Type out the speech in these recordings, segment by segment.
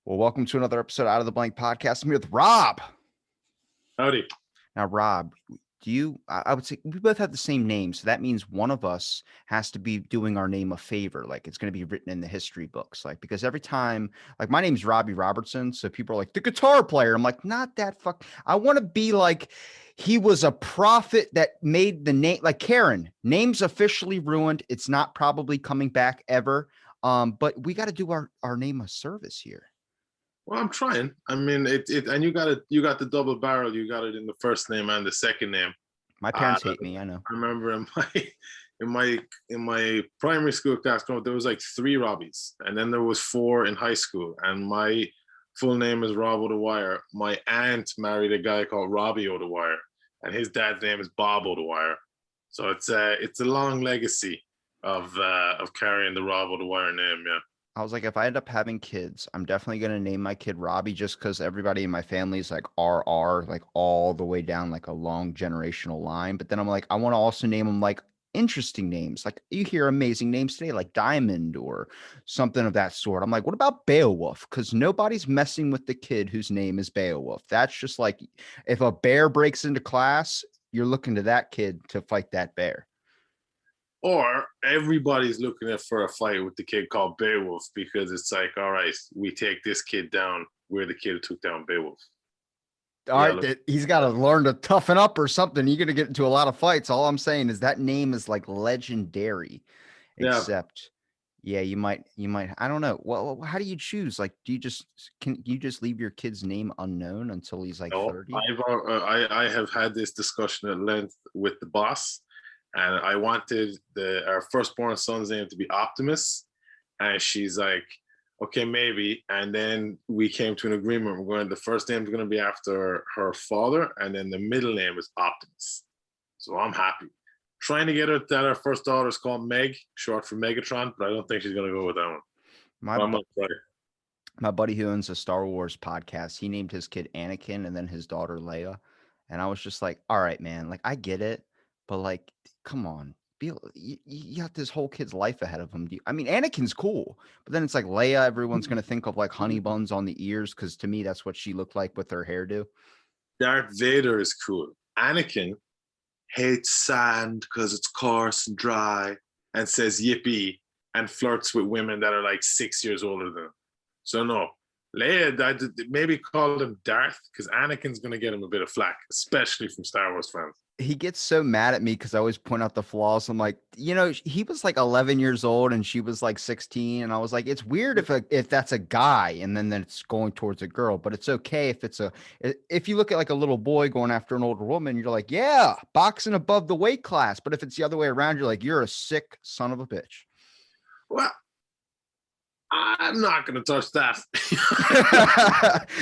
Well, welcome to another episode Out of the Blank podcast. I'm here with Rob. Howdy. Now, Rob, do you, I would say we both have the same name. So that means one of us has to be doing our name a favor. Like it's going to be written in the history books. Like, because every time, like my name's Robbie Robertson. So people are like, the guitar player. I'm like, not that fuck. I want to be like, he was a prophet that made the name, like Karen, name's officially ruined. It's not probably coming back ever. But we got to do our name a service here. Well, I'm trying. I mean, and you got the double barrel. You got it in the first name and the second name. My parents hate me. I know. I remember in my primary school class, there was like 3 Robbies, and then there was 4 in high school. And my full name is Rob Dwyer. My aunt married a guy called Robbie Dwyer, and his dad's name is Bob Dwyer. So it's a long legacy of carrying the Rob Dwyer name. Yeah. I was like, if I end up having kids, I'm definitely going to name my kid Robbie just because everybody in my family is like RR, like all the way down like a long generational line. But then I'm like, I want to also name them like interesting names. Like you hear amazing names today, like Diamond or something of that sort. I'm like, what about Beowulf? Because nobody's messing with the kid whose name is Beowulf. That's just like if a bear breaks into class, you're looking to that kid to fight that bear. Or everybody's looking for a fight with the kid called Beowulf because it's like, all right, we take this kid down. We're the kid who took down Beowulf. All right, he's got to learn to toughen up or something. You're going to get into a lot of fights. All I'm saying is that name is like legendary. Except, yeah, you might. I don't know. Well, how do you choose? Like, can you just leave your kid's name unknown until he's like 30? I have had this discussion at length with the boss. And I wanted our firstborn son's name to be Optimus. And she's like, okay, maybe. And then we came to an agreement. The first name is going to be after her father. And then the middle name is Optimus. So I'm happy. Trying to get her that our first daughter is called Meg, short for Megatron, but I don't think she's going to go with that one. My buddy who owns a Star Wars podcast, he named his kid Anakin and then his daughter Leia. And I was just like, all right, man, like I get it. But like, come on, you got this whole kid's life ahead of him. I mean, Anakin's cool, but then it's like Leia. Everyone's gonna think of like honey buns on the ears because to me that's what she looked like with her hairdo. Darth Vader is cool. Anakin hates sand because it's coarse and dry, and says yippee and flirts with women that are like 6 years older than him. So no, Leia, maybe call him Darth because Anakin's gonna get him a bit of flack, especially from Star Wars fans. He gets so mad at me because I always point out the flaws. I'm like, he was like 11 years old and she was like 16. And I was like, it's weird if that's a guy and then it's going towards a girl, but it's okay if you look at like a little boy going after an older woman, you're like, yeah, boxing above the weight class. But if it's the other way around, you're like, you're a sick son of a bitch. Well, I'm not going to touch that.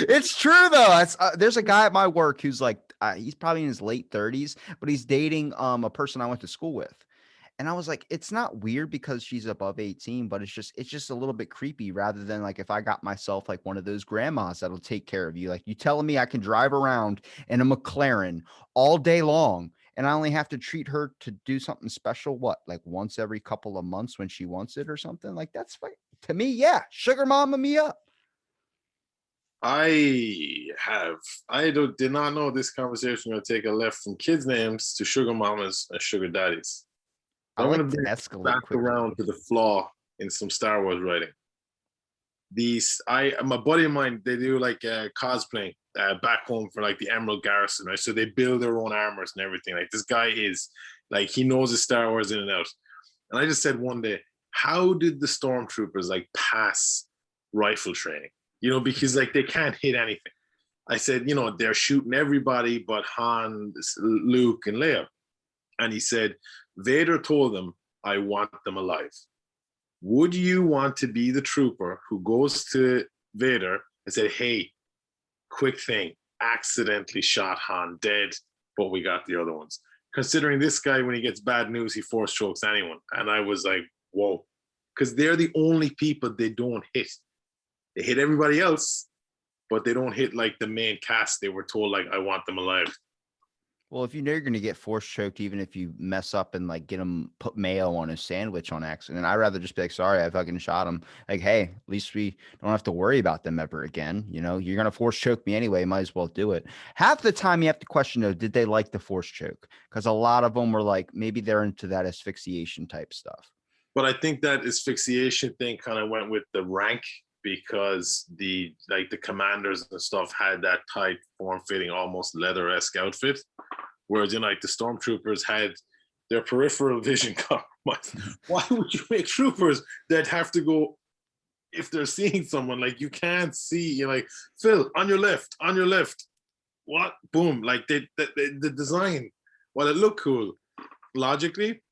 It's true though. There's a guy at my work who's like, he's probably in his late 30s, but he's dating a person I went to school with. And I was like, it's not weird because she's above 18, but it's just a little bit creepy rather than like if I got myself like one of those grandmas that'll take care of you. Like you telling me I can drive around in a McLaren all day long and I only have to treat her to do something special, like once every couple of months when she wants it or something. Like that's fine. To me, yeah, sugar mama me up. I did not know this conversation going to take a left from kids' names to sugar mamas and sugar daddies. I'm going to escalate back around to the flaw in some Star Wars writing. My buddy of mine, they do like cosplaying back home for like the Emerald Garrison, right? So they build their own armors and everything. Like this guy is like, he knows his Star Wars in and out. And I just said one day, how did the stormtroopers like pass rifle training? Because like they can't hit anything. I said, they're shooting everybody but Han, Luke, and Leia. And he said, Vader told them, I want them alive. Would you want to be the trooper who goes to Vader and said, hey, quick thing, accidentally shot Han dead, but we got the other ones. Considering this guy, when he gets bad news, he force chokes anyone. And I was like, whoa, because they're the only people they don't hit. They hit everybody else, but they don't hit like the main cast. They were told like, I want them alive. Well, if you know you're gonna get force choked, even if you mess up and like get him put mayo on his sandwich on accident, I'd rather just be like, sorry, I fucking shot him. Like, hey, at least we don't have to worry about them ever again. You know, you're gonna force choke me anyway. Might as well do it. Half the time, you have to question though, did they like the force choke? Because a lot of them were like, maybe they're into that asphyxiation type stuff. But I think that asphyxiation thing kind of went with the rank because the commanders and stuff had that tight, form-fitting, almost leather-esque outfit, whereas like the stormtroopers had their peripheral vision compromised. Why would you make troopers that have to go if they're seeing someone like you can't see? You're like, Phil, on your left, on your left. What? Boom! Like the design, while it looked cool, logically,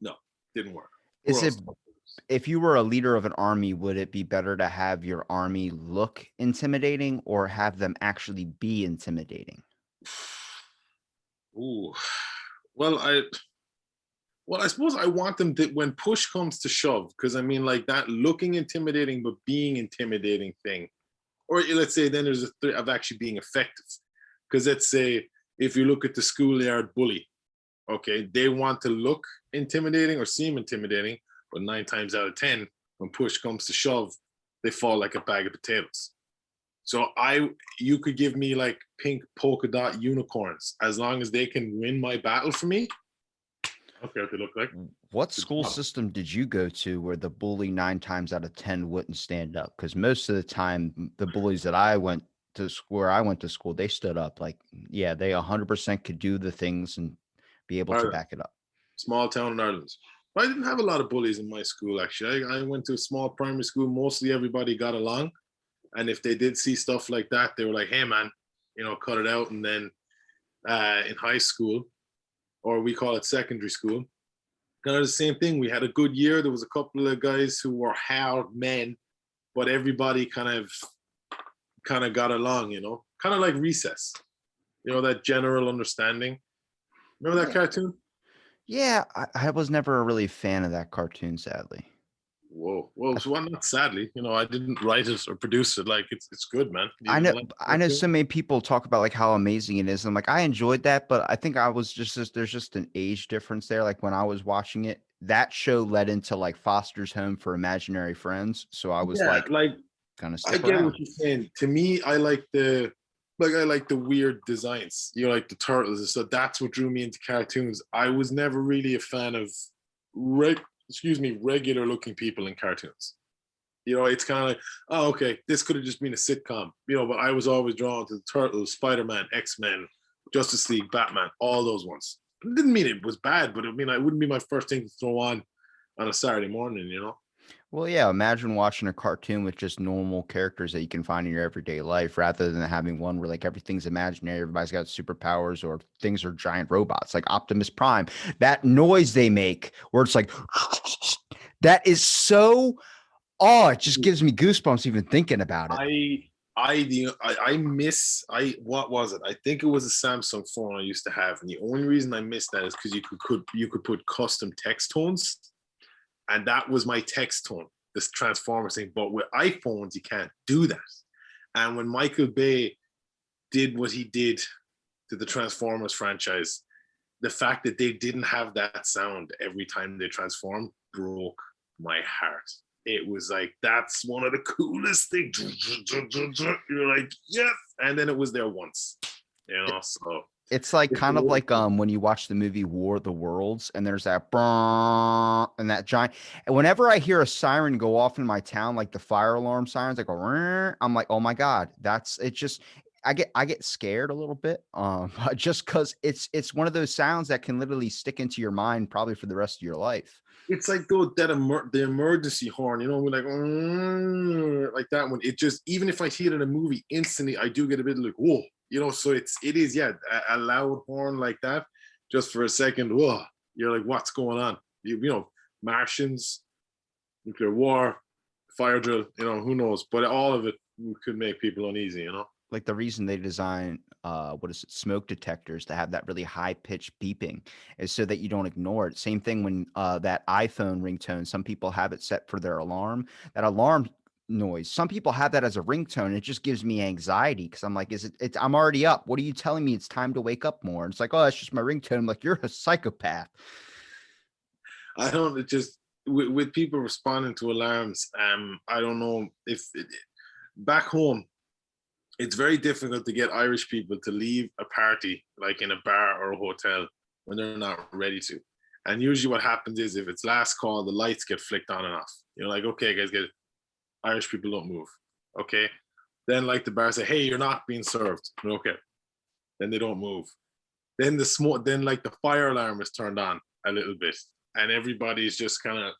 no, didn't work. Is it if you were a leader of an army, would it be better to have your army look intimidating or have them actually be intimidating? Ooh. Well, I suppose I want them to when push comes to shove, because I mean, like that looking intimidating but being intimidating thing, or let's say then there's a threat of actually being effective. Because let's say if you look at the schoolyard bully, okay, they want to look intimidating or seem intimidating, but 9 times out of 10, when push comes to shove, they fall like a bag of potatoes. So you could give me like pink polka dot unicorns as long as they can win my battle for me. I don't care what they look like. What school system did you go to where the bully 9 times out of 10 wouldn't stand up? Because most of the time, the bullies that I went to where I went to school, they stood up. Like, yeah, they 100% could do the things and be able to Ireland, back it up. small town in Ireland. But I didn't have a lot of bullies in my school, actually. I went to a small primary school. Mostly everybody got along. And if they did see stuff like that, they were like, hey, man, cut it out. And then in high school, or we call it secondary school, kind of the same thing. We had a good year. There was a couple of guys who were hard men, but everybody kind of got along, kind of like Recess, that general understanding. Remember that cartoon? Yeah, I was never a really fan of that cartoon, sadly. Whoa, whoa! So not sadly, I didn't write it or produce it. Like it's good, man. You I didn't know like the I know cartoon? so many people talk about like how amazing it is. I'm like, I enjoyed that, but I think I was there's just an age difference there. Like when I was watching it, that show led into like Foster's Home for Imaginary Friends. So I was Yeah, like like gonna I stick get what around. you're saying. To me, I like the weird designs. Like the turtles. So that's what drew me into cartoons. I was never really a fan of regular looking people in cartoons. It's kind of like, oh, okay, this could have just been a sitcom, but I was always drawn to the Turtles, Spider-Man, X-Men, Justice League, Batman, all those ones. It didn't mean it was bad, but it wouldn't be my first thing to throw on a Saturday morning. Well, yeah, imagine watching a cartoon with just normal characters that you can find in your everyday life rather than having one where like everything's imaginary, everybody's got superpowers or things are giant robots like Optimus Prime. That noise they make where it's like that is so it just gives me goosebumps even thinking about it. I miss what was it? I think it was a Samsung phone I used to have, and the only reason I missed that is because you could put custom text tones, and that was my text tone, this Transformers thing. But with iPhones, you can't do that. And when Michael Bay did what he did to the Transformers franchise, the fact that they didn't have that sound every time they transformed broke my heart. It was like, that's one of the coolest things. You're like, yes. And then it was there once, so It's like it's kind of like when you watch the movie War of the Worlds and there's that brrrr and that giant. And whenever I hear a siren go off in my town, like the fire alarm sirens, like I'm like, oh my God, that's it. Just I get scared a little bit, just because it's one of those sounds that can literally stick into your mind probably for the rest of your life. it's like the emergency horn, we're like, like that one. It just, even if I hear it in a movie, instantly I do get a bit like, whoa, so it is, yeah, a loud horn like that, just for a second, whoa, you're like, what's going on? Martians, nuclear war, fire drill, who knows? But all of it could make people uneasy. Like the reason they design what is it, smoke detectors to have that really high pitched beeping is so that you don't ignore it. Same thing when that iPhone ringtone, some people have it set for their alarm. That alarm noise. Some people have that as a ringtone. It just gives me anxiety because I'm like, I'm already up. What are you telling me? It's time to wake up more. And it's like, oh, that's just my ringtone. I'm like, you're a psychopath. I don't, it just, with people responding to alarms, I don't know if back home, it's very difficult to get Irish people to leave a party, like in a bar or a hotel, when they're not ready to. And usually what happens is if it's last call, the lights get flicked on and off. You're like, okay, guys, get it. Irish people don't move. Okay. Then like the bar say, hey, you're not being served. Okay. Then they don't move. Then the smoke, then like the fire alarm is turned on a little bit. And everybody's just kind of,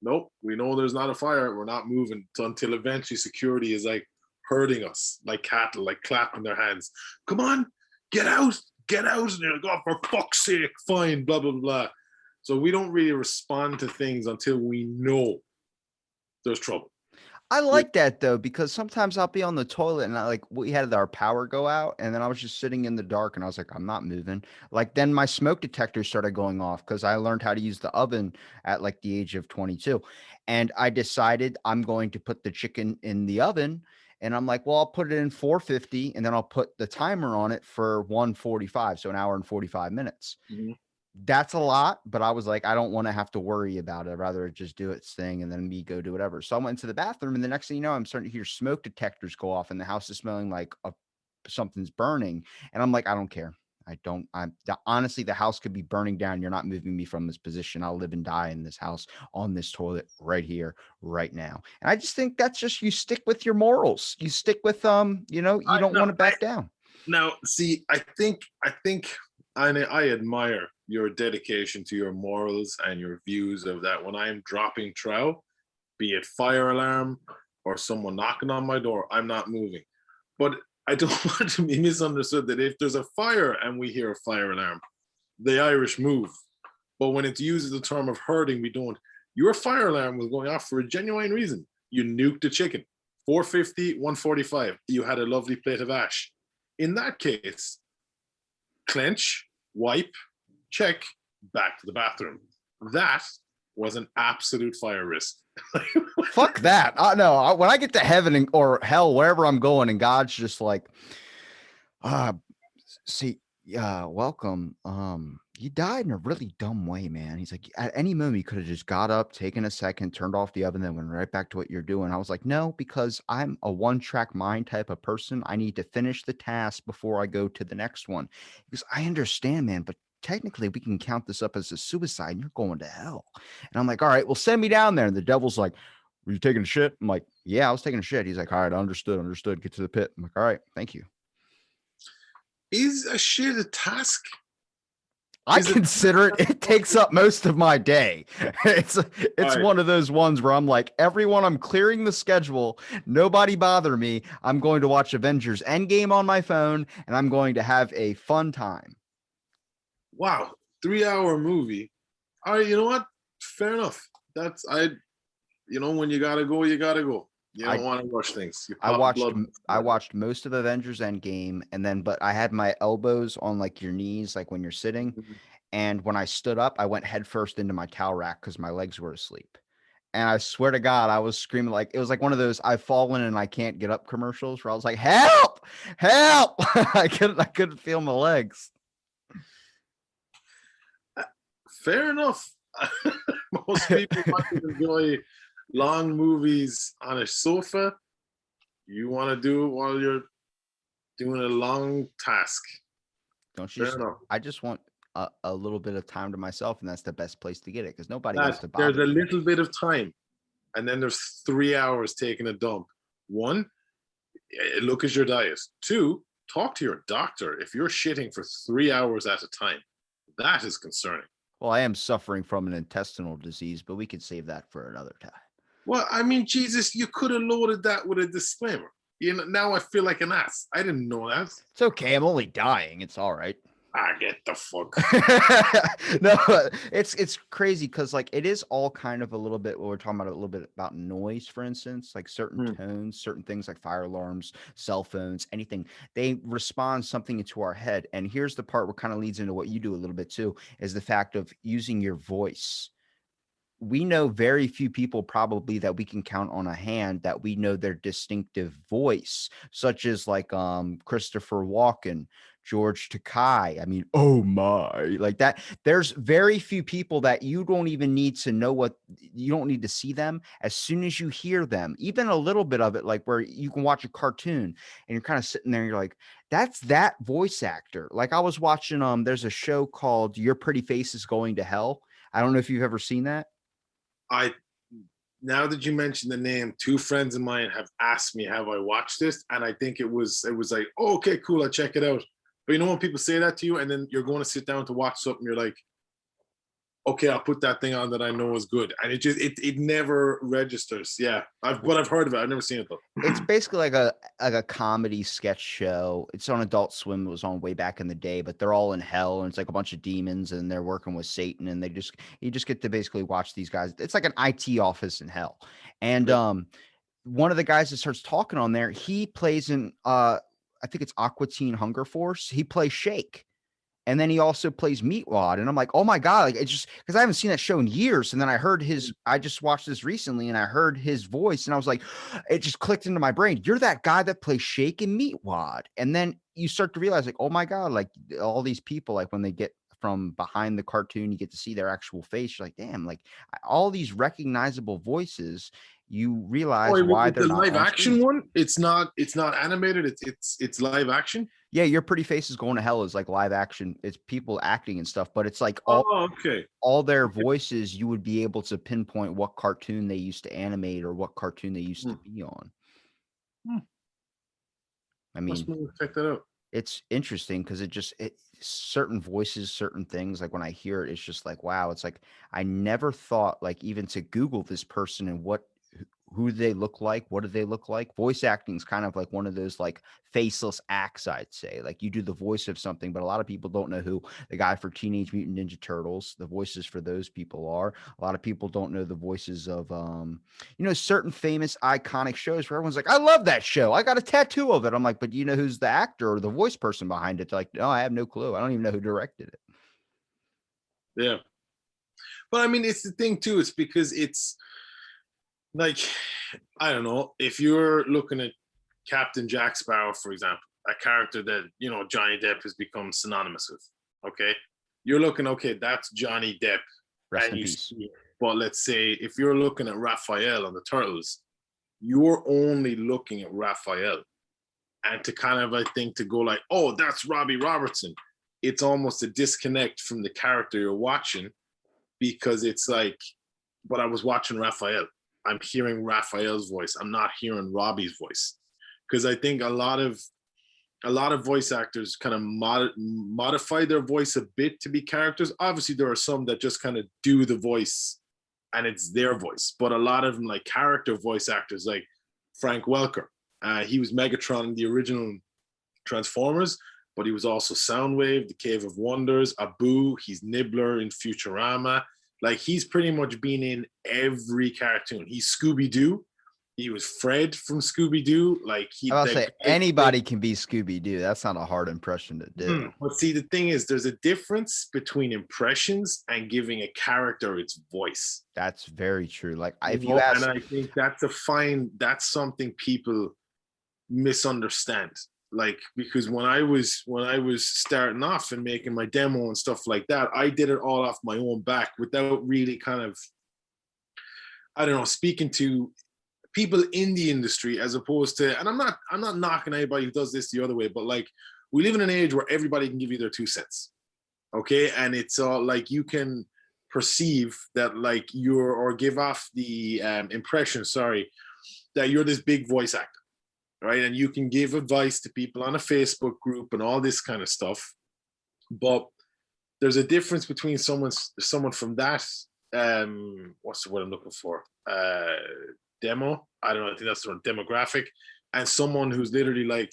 nope, we know there's not a fire. We're not moving until eventually security is like herding us like cattle, like clapping their hands. Come on, get out, get out. And they're like, oh, for fuck's sake, fine, blah, blah, blah. So we don't really respond to things until we know there's trouble. I like that though, because sometimes I'll be on the toilet and we had our power go out and then I was just sitting in the dark and I was like, I'm not moving. Like then my smoke detector started going off because I learned how to use the oven at like the age of 22. And I decided I'm going to put the chicken in the oven. And I'm like, well, I'll put it in 450 and then I'll put the timer on it for 145. So an hour and 45 minutes. Mm-hmm. That's a lot, but I was like, I don't want to have to worry about it. I'd rather just do its thing and then me go do whatever. So I went to the bathroom, and the next thing you know, I'm starting to hear smoke detectors go off, and the house is smelling like something's burning. And I'm like, I don't care. Honestly, the house could be burning down. You're not moving me from this position. I'll live and die in this house on this toilet right here, right now. And I just think that's just, you stick with your morals. You stick with, you don't want to back down. Now, see, I think I admire your dedication to your morals and your views of that. When I'm dropping trout, be it fire alarm or someone knocking on my door, I'm not moving. But I don't want to be misunderstood that if there's a fire and we hear a fire alarm, the Irish move. But when it uses the term of herding, we don't. Your fire alarm was going off for a genuine reason. You nuked the chicken. 450, 145. You had a lovely plate of ash. In that case, clench, wipe, check, back to the bathroom. That was an absolute fire risk. Fuck that. No, when I get to heaven or hell, wherever I'm going, and God's just like, welcome. You died in a really dumb way, man. He's like, at any moment, you could have just got up, taken a second, turned off the oven, then went right back to what you're doing. I was like, no, because I'm a one-track mind type of person. I need to finish the task before I go to the next one. Because I understand, man, but technically we can count this up as a suicide and you're going to hell. And I'm like, all right, well, send me down there. And the devil's like, were you taking a shit? I'm like, yeah, I was taking a shit. He's like, all right, understood. Get to the pit. I'm like, all right, thank you. Is a shit a task? I consider it takes up most of my day. It's right. One of those ones where I'm like, everyone, I'm clearing the schedule. Nobody bother me. I'm going to watch Avengers Endgame on my phone, and I'm going to have a fun time. Wow, 3-hour movie. All right, you know what? Fair enough. When you gotta go, you gotta go. You don't want to rush things. I watched most of Avengers Endgame, but I had my elbows on like your knees, like when you're sitting. Mm-hmm. And when I stood up, I went headfirst into my towel rack because my legs were asleep. And I swear to God, I was screaming like it was like one of those I've fallen and I can't get up commercials where I was like, help, help. I couldn't feel my legs. Fair enough. Most people might enjoy long movies on a sofa. You want to do it while you're doing a long task. Don't you? I just want a little bit of time to myself, and that's the best place to get it because nobody wants to bother. There's a little bit of time, and then there's 3 hours taking a dump. 1, look at your diet. 2, talk to your doctor if you're shitting for 3 hours at a time. That is concerning. Well, I am suffering from an intestinal disease, but we could save that for another time. Well, I mean, Jesus, you could have loaded that with a disclaimer. Now I feel like an ass. I didn't know that. It's okay. I'm only dying. It's all right. Get the fuck. No, it's crazy because like it is all kind of a little bit what we're talking about, a little bit about noise, for instance, like certain tones, certain things like fire alarms, cell phones, anything, they respond something into our head. And here's the part where kind of leads into what you do a little bit too, is the fact of using your voice we know very few people probably that we can count on a hand that we know their distinctive voice, such as like Christopher Walken, George Takei. I mean, oh my, like that. There's very few people that you don't even need to know what, you don't need to see them. As soon as you hear them, even a little bit of it, like where you can watch a cartoon and you're kind of sitting there, and you're like, that's that voice actor. Like I was watching there's a show called Your Pretty Face is Going to Hell. I don't know if you've ever seen that. I Now that you mentioned the name, two friends of mine have asked me have I watched this, and I think it was like, oh, okay, cool, I'll check it out. But you know when people say that to you, and then you're going to sit down to watch something, you're like, okay, I'll put that thing on that I know is good, and it never registers. Yeah, I've heard of it. I've never seen it though. It's basically like a comedy sketch show. It's on Adult Swim. It was on way back in the day, but they're all in hell, and it's like a bunch of demons, and they're working with Satan, and you just get to basically watch these guys. It's like an IT office in hell. And one of the guys that starts talking on there, he plays in I think it's Aqua Teen Hunger Force. He plays Shake. And then he also plays Meatwad. And I'm like, oh my God, like it's just because I haven't seen that show in years. And then I just watched this recently and I heard his voice and I was like, it just clicked into my brain. You're that guy that plays Shake and Meatwad. And then you start to realize, like, oh my God, like all these people, like when they get from behind the cartoon, you get to see their actual face. You're like, damn, like all these recognizable voices, you realize why It's they're the not live on action screen. one. It's not animated. It's live action. Yeah, Your Pretty Face is Going to Hell is like live action. It's people acting and stuff, but it's like Oh, okay. all their voices, you would be able to pinpoint what cartoon they used to animate or what cartoon they used to Hmm. be on. Hmm. I Must mean, check that out. it's interesting because certain voices, certain things, like when I hear it, it's just like, wow, it's like I never thought like even to Google this person and who do they look like, what do they look like. Voice acting is kind of like one of those like faceless acts, I'd say. Like you do the voice of something, but a lot of people don't know who the guy for Teenage Mutant Ninja Turtles, the voices for those people are. A lot of people don't know the voices of certain famous iconic shows where everyone's like, I love that show, I got a tattoo of it. I'm like, but do you know who's the actor or the voice person behind it? They're like, no, I have no clue, I don't even know who directed it. Yeah, but I mean, it's the thing too. It's because it's like, I don't know, if you're looking at Captain Jack Sparrow, for example, a character that Johnny Depp has become synonymous with. Okay, you're looking, okay, that's Johnny Depp, Rest and in you peace. see it. But let's say if you're looking at Raphael on the Turtles, you're only looking at Raphael, and to kind of, I think, to go like, oh, that's Robbie Robertson, it's almost a disconnect from the character you're watching, because it's like, but I was watching Raphael. I'm hearing Raphael's voice. I'm not hearing Robbie's voice. Because I think a lot of voice actors kind of modify their voice a bit to be characters. Obviously, there are some that just kind of do the voice and it's their voice. But a lot of them, like character voice actors, like Frank Welker. He was Megatron in the original Transformers, but he was also Soundwave, The Cave of Wonders, Abu. He's Nibbler in Futurama. Like he's pretty much been in every cartoon. He's Scooby Doo. He was Fred from Scooby Doo. Like he, I'll that say anybody can be Scooby Doo. That's not a hard impression to do. But see, the thing is, there's a difference between impressions and giving a character its voice. That's very true. Like if you And ask, I think that's something people misunderstand. Like, because when I was starting off and making my demo and stuff like that, I did it all off my own back without really kind of, I don't know, speaking to people in the industry, as opposed to, and I'm not knocking anybody who does this the other way, but like, we live in an age where everybody can give you their 2 cents. Okay. And it's all like, you can perceive that like or give off the impression, sorry, that you're this big voice actor, right? And you can give advice to people on a Facebook group and all this kind of stuff. But there's a difference between someone from that, what's the word I'm looking for? Demo. I don't know. I think that's the demographic, and someone who's literally like,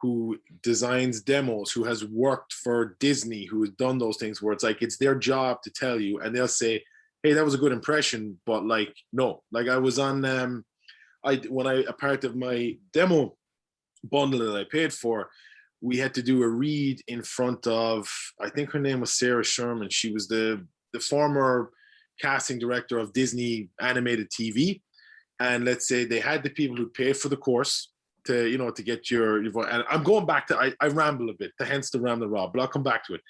who designs demos, who has worked for Disney, who has done those things where it's like, it's their job to tell you, and they'll say, hey, that was a good impression, but like, no, like I was on, a part of my demo bundle that I paid for, we had to do a read in front of, I think her name was Sarah Sherman. She was the former casting director of Disney animated TV, and let's say they had the people who pay for the course to, you know, to get your voice. And I'm going back to, I ramble a bit, hence the ramble Rob, but I'll come back to it.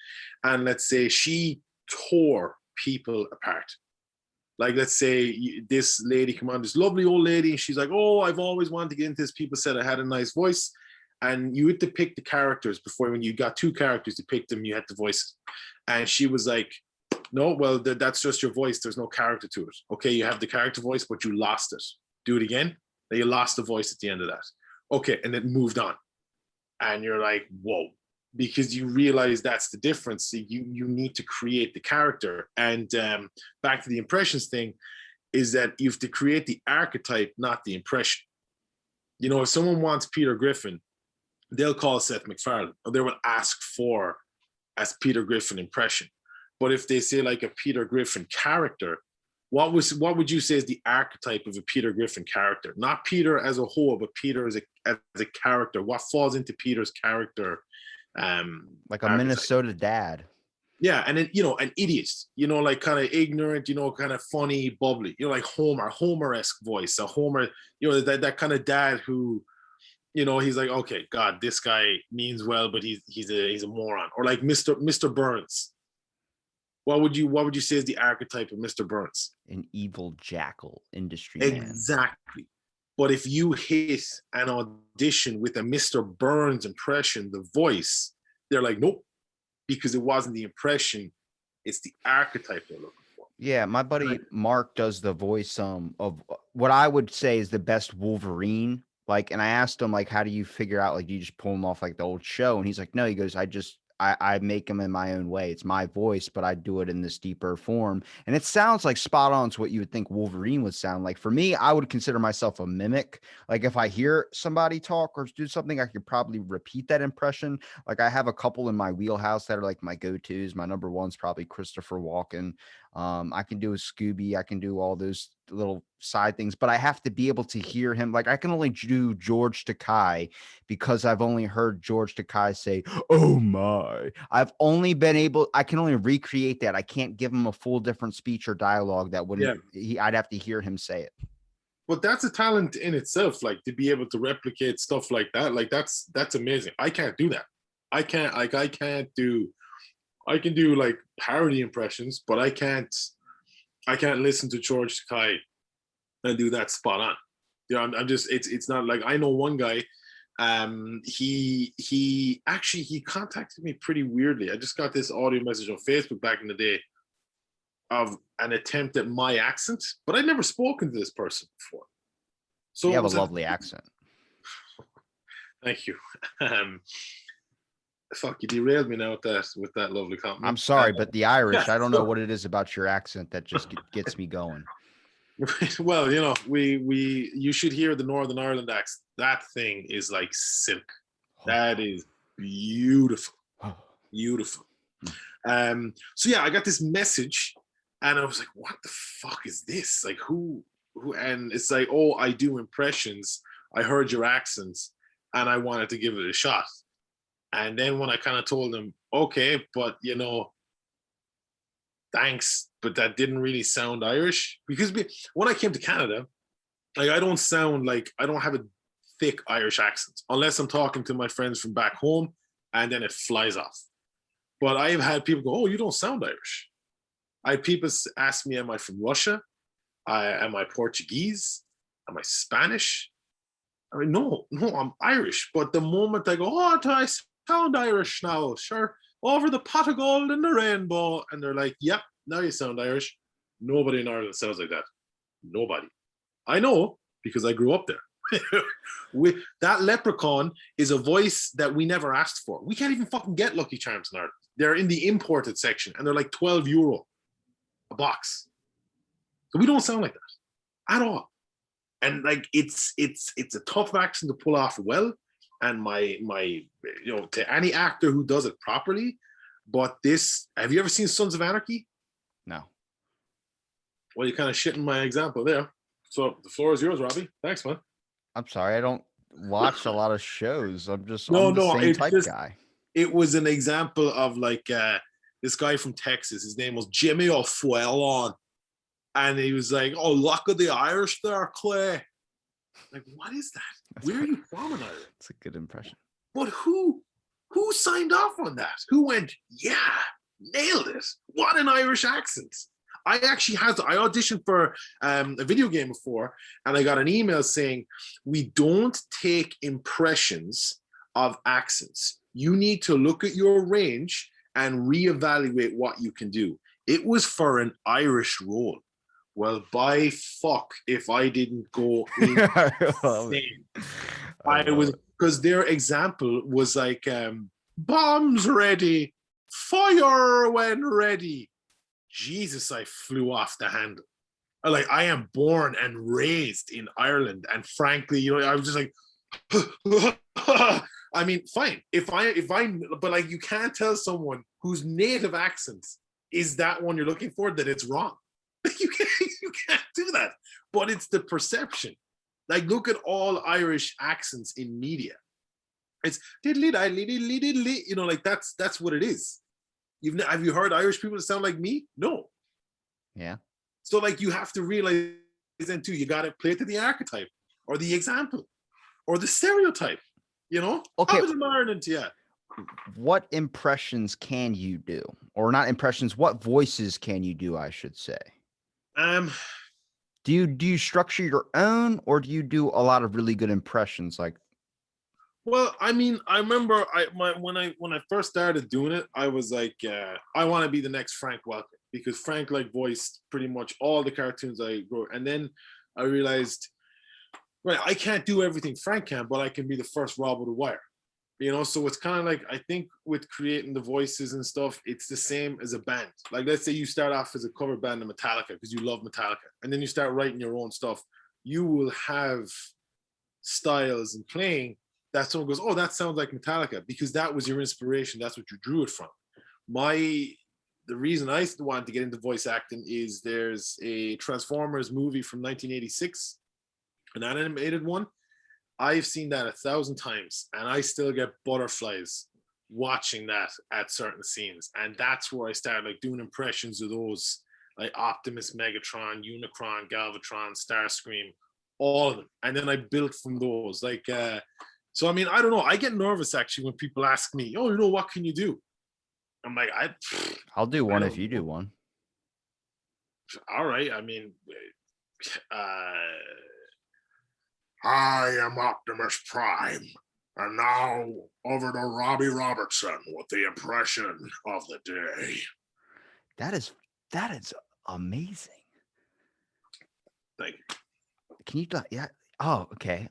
And let's say she tore people apart. Like, let's say this lady come on, this lovely old lady, and she's like, oh, I've always wanted to get into this. People said I had a nice voice. And you had to pick the characters before. When you got 2 characters to pick them, you had to voice it. And she was like, no, well, that's just your voice. There's no character to it. Okay, you have the character voice, but you lost it. Do it again. Then you lost the voice at the end of that. Okay, and it moved on. And you're like, whoa. Because you realize that's the difference. You need to create the character. And back to the impressions thing, is that you have to create the archetype, not the impression. You know, if someone wants Peter Griffin, they'll call Seth MacFarlane, or they will ask for as Peter Griffin impression. But if they say like a Peter Griffin character, what would you say is the archetype of a Peter Griffin character? Not Peter as a whole, but Peter as a character. What falls into Peter's character? Like a Minnesota dad. Yeah, and then, you know, an idiot, you know, like kind of ignorant, you know, kind of funny, bubbly, you know, like Homer-esque voice, a Homer, you know, that kind of dad who, you know, he's like, okay, God, this guy means well, but he's a moron. Or like Mr. Burns. What would you say is the archetype of Mr. Burns? An evil jackal industry man. Exactly. But if you hit an audition with a Mr. Burns impression, the voice, they're like, nope, because it wasn't the impression, it's the archetype they're looking for. Yeah, my buddy Mark does the voice of what I would say is the best Wolverine. Like, and I asked him, like, how do you figure out, like, do you just pull him off like the old show? And he's like, no, he goes, I make him in my own way. It's my voice, but I do it in this deeper form. And it sounds like spot on to what you would think Wolverine would sound like. For me, I would consider myself a mimic. Like, if I hear somebody talk or do something, I could probably repeat that impression. Like, I have a couple in my wheelhouse that are like my go-tos. My number one's probably Christopher Walken. I can do a Scooby. I can do all those little side things, but I have to be able to hear him. Like, I can only do George Takei because I've only heard George Takei say, oh my. I can only recreate that. I can't give him a full different speech or dialogue that wouldn't, I'd have to hear him say it. But that's a talent in itself, like to be able to replicate stuff like that. Like that's amazing. I can't do that. I can do like parody impressions, but I can't listen to George Takei and do that spot on. You know, I'm just, it's not like, I know one guy, he contacted me pretty weirdly. I just got this audio message on Facebook back in the day of an attempt at my accent, but I'd never spoken to this person before. So you have a lovely accent. Thank you. Fuck, you derailed me now with that lovely compliment. I'm sorry, but the Irish, I don't know what it is about your accent that just gets me going. Well, you know, you should hear the Northern Ireland accent. That thing is like silk. That is beautiful. Beautiful. So yeah, I got this message and I was like, what the fuck is this? Like who, and it's like, oh, I do impressions. I heard your accents and I wanted to give it a shot. And then when I kind of told him, okay, but you know, thanks, but that didn't really sound Irish. Because when I came to Canada, like I don't have a thick Irish accent unless I'm talking to my friends from back home and then it flies off. But I've had people go, oh, you don't sound Irish. I had people ask me, am I from Russia? Am I Portuguese? Am I Spanish? I mean, no, I'm Irish. But the moment I go, oh, I sound Irish now, sure, over the pot of gold and the rainbow. And they're like, yep, now you sound Irish. Nobody in Ireland sounds like that. Nobody. I know because I grew up there. That leprechaun is a voice that we never asked for. We can't even fucking get Lucky Charms in Ireland. They're in the imported section and they're like €12 a box. So we don't sound like that at all. And like it's a tough accent to pull off well. And my you know, to any actor who does it properly. But this, have you ever seen Sons of Anarchy? No. Well, you're kind of shitting my example there. So the floor is yours, Robbie. Thanks, man. I'm sorry, I don't watch a lot of shows. I'm the same type guy. It was an example of like this guy from Texas. His name was Jimmy O'Fwellon. And he was like, "Oh, luck of the Irish there, Clay." Like, what is that? Where are you from in Ireland? It's a good impression. But who signed off on that? Who went, yeah, nailed it? What an Irish accent. I auditioned for a video game before, and I got an email saying, we don't take impressions of accents. You need to look at your range and reevaluate what you can do. It was for an Irish role. Well, by fuck if I didn't go insane. I was, because their example was like, bombs ready, fire when ready. Jesus, I flew off the handle. Like, I am born and raised in Ireland, and frankly, you know, I was just like, I mean, fine. If I, but like, you can't tell someone whose native accent is that one you're looking for that it's wrong. You can't do that. But it's the perception. Like, look at all Irish accents in media. It's diddly diddly diddly diddly. You know, like that's what it is. Have you heard Irish people that sound like me? No. Yeah. So like, you have to realize then too, you got to play to the archetype or the example or the stereotype. You know. Okay. Yeah. What impressions can you do, or not impressions? What voices can you do? I should say. Do you structure your own, or do you do a lot of really good impressions? Like, well, I mean, I remember when I first started doing it, I was like, I want to be the next Frank Welker, because Frank like voiced pretty much all the cartoons I wrote, and then I realized, right, I can't do everything Frank can, but I can be the first Robbie Dwyer. You know, so it's kind of like, I think with creating the voices and stuff, it's the same as a band. Like, let's say you start off as a cover band of Metallica because you love Metallica, and then you start writing your own stuff. You will have styles and playing that someone goes, oh, that sounds like Metallica, because that was your inspiration. That's what you drew it from. The reason I wanted to get into voice acting is there's a Transformers movie from 1986, an animated one. I've seen that 1,000 times, and I still get butterflies watching that at certain scenes. And that's where I started like doing impressions of those, like Optimus, Megatron, Unicron, Galvatron, Starscream, all of them. And then I built from those. Like, so I mean, I don't know. I get nervous actually when people ask me, "Oh, you know, what can you do?" I'm like, I'll do one if you do one. All right. I mean, I am Optimus Prime, and now over to Robbie Robertson with the impression of the day. That is amazing. Thank you. Can you? Yeah. Oh, okay.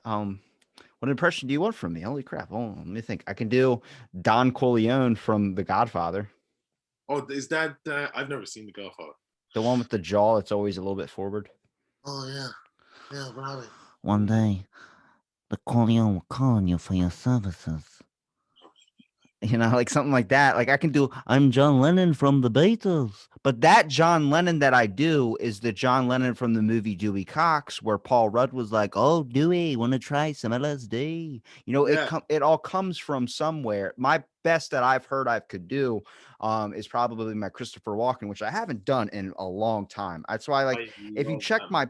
What impression do you want from me? Holy crap! Oh, let me think. I can do Don Corleone from The Godfather. Oh, is that? I've never seen The Godfather. The one with the jaw that's always a little bit forward. Oh yeah, Robbie. One day, the Corleone will call on you for your services. You know, like something like that. Like I can do, I'm John Lennon from the Beatles. But that John Lennon that I do is the John Lennon from the movie Dewey Cox, where Paul Rudd was like, oh, Dewey, want to try some LSD? You know, it all comes from somewhere. My best that I've heard I could do is probably my Christopher Walken, which I haven't done in a long time. That's why, like, if you check my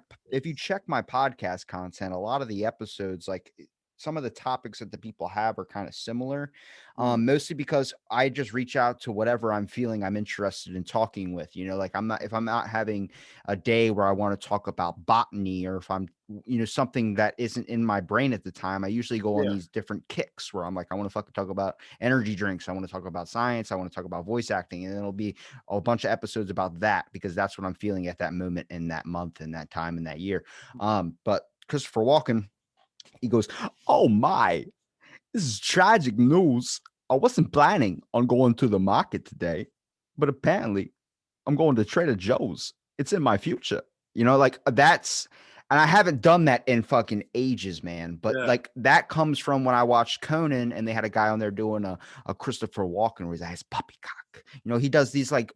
podcast content, a lot of the episodes, like some of the topics that the people have are kind of similar, mostly because I just reach out to whatever I'm feeling I'm interested in talking with. You know, like if I'm not having a day where I want to talk about botany, or if I'm, you know, something that isn't in my brain at the time, I usually go on these different kicks where I'm like, I want to fucking talk about energy drinks. I want to talk about science. I want to talk about voice acting. And then it'll be a bunch of episodes about that, because that's what I'm feeling at that moment in that month and that time in that year. But Christopher Walken, he goes, oh my, this is tragic news. I wasn't planning on going to the market today, but apparently I'm going to Trader Joe's. It's in my future. You know, like that's, and I haven't done that in fucking ages, man. But like that comes from when I watched Conan, and they had a guy on there doing a Christopher Walken where he's like, his poppycock. You know, he does these like,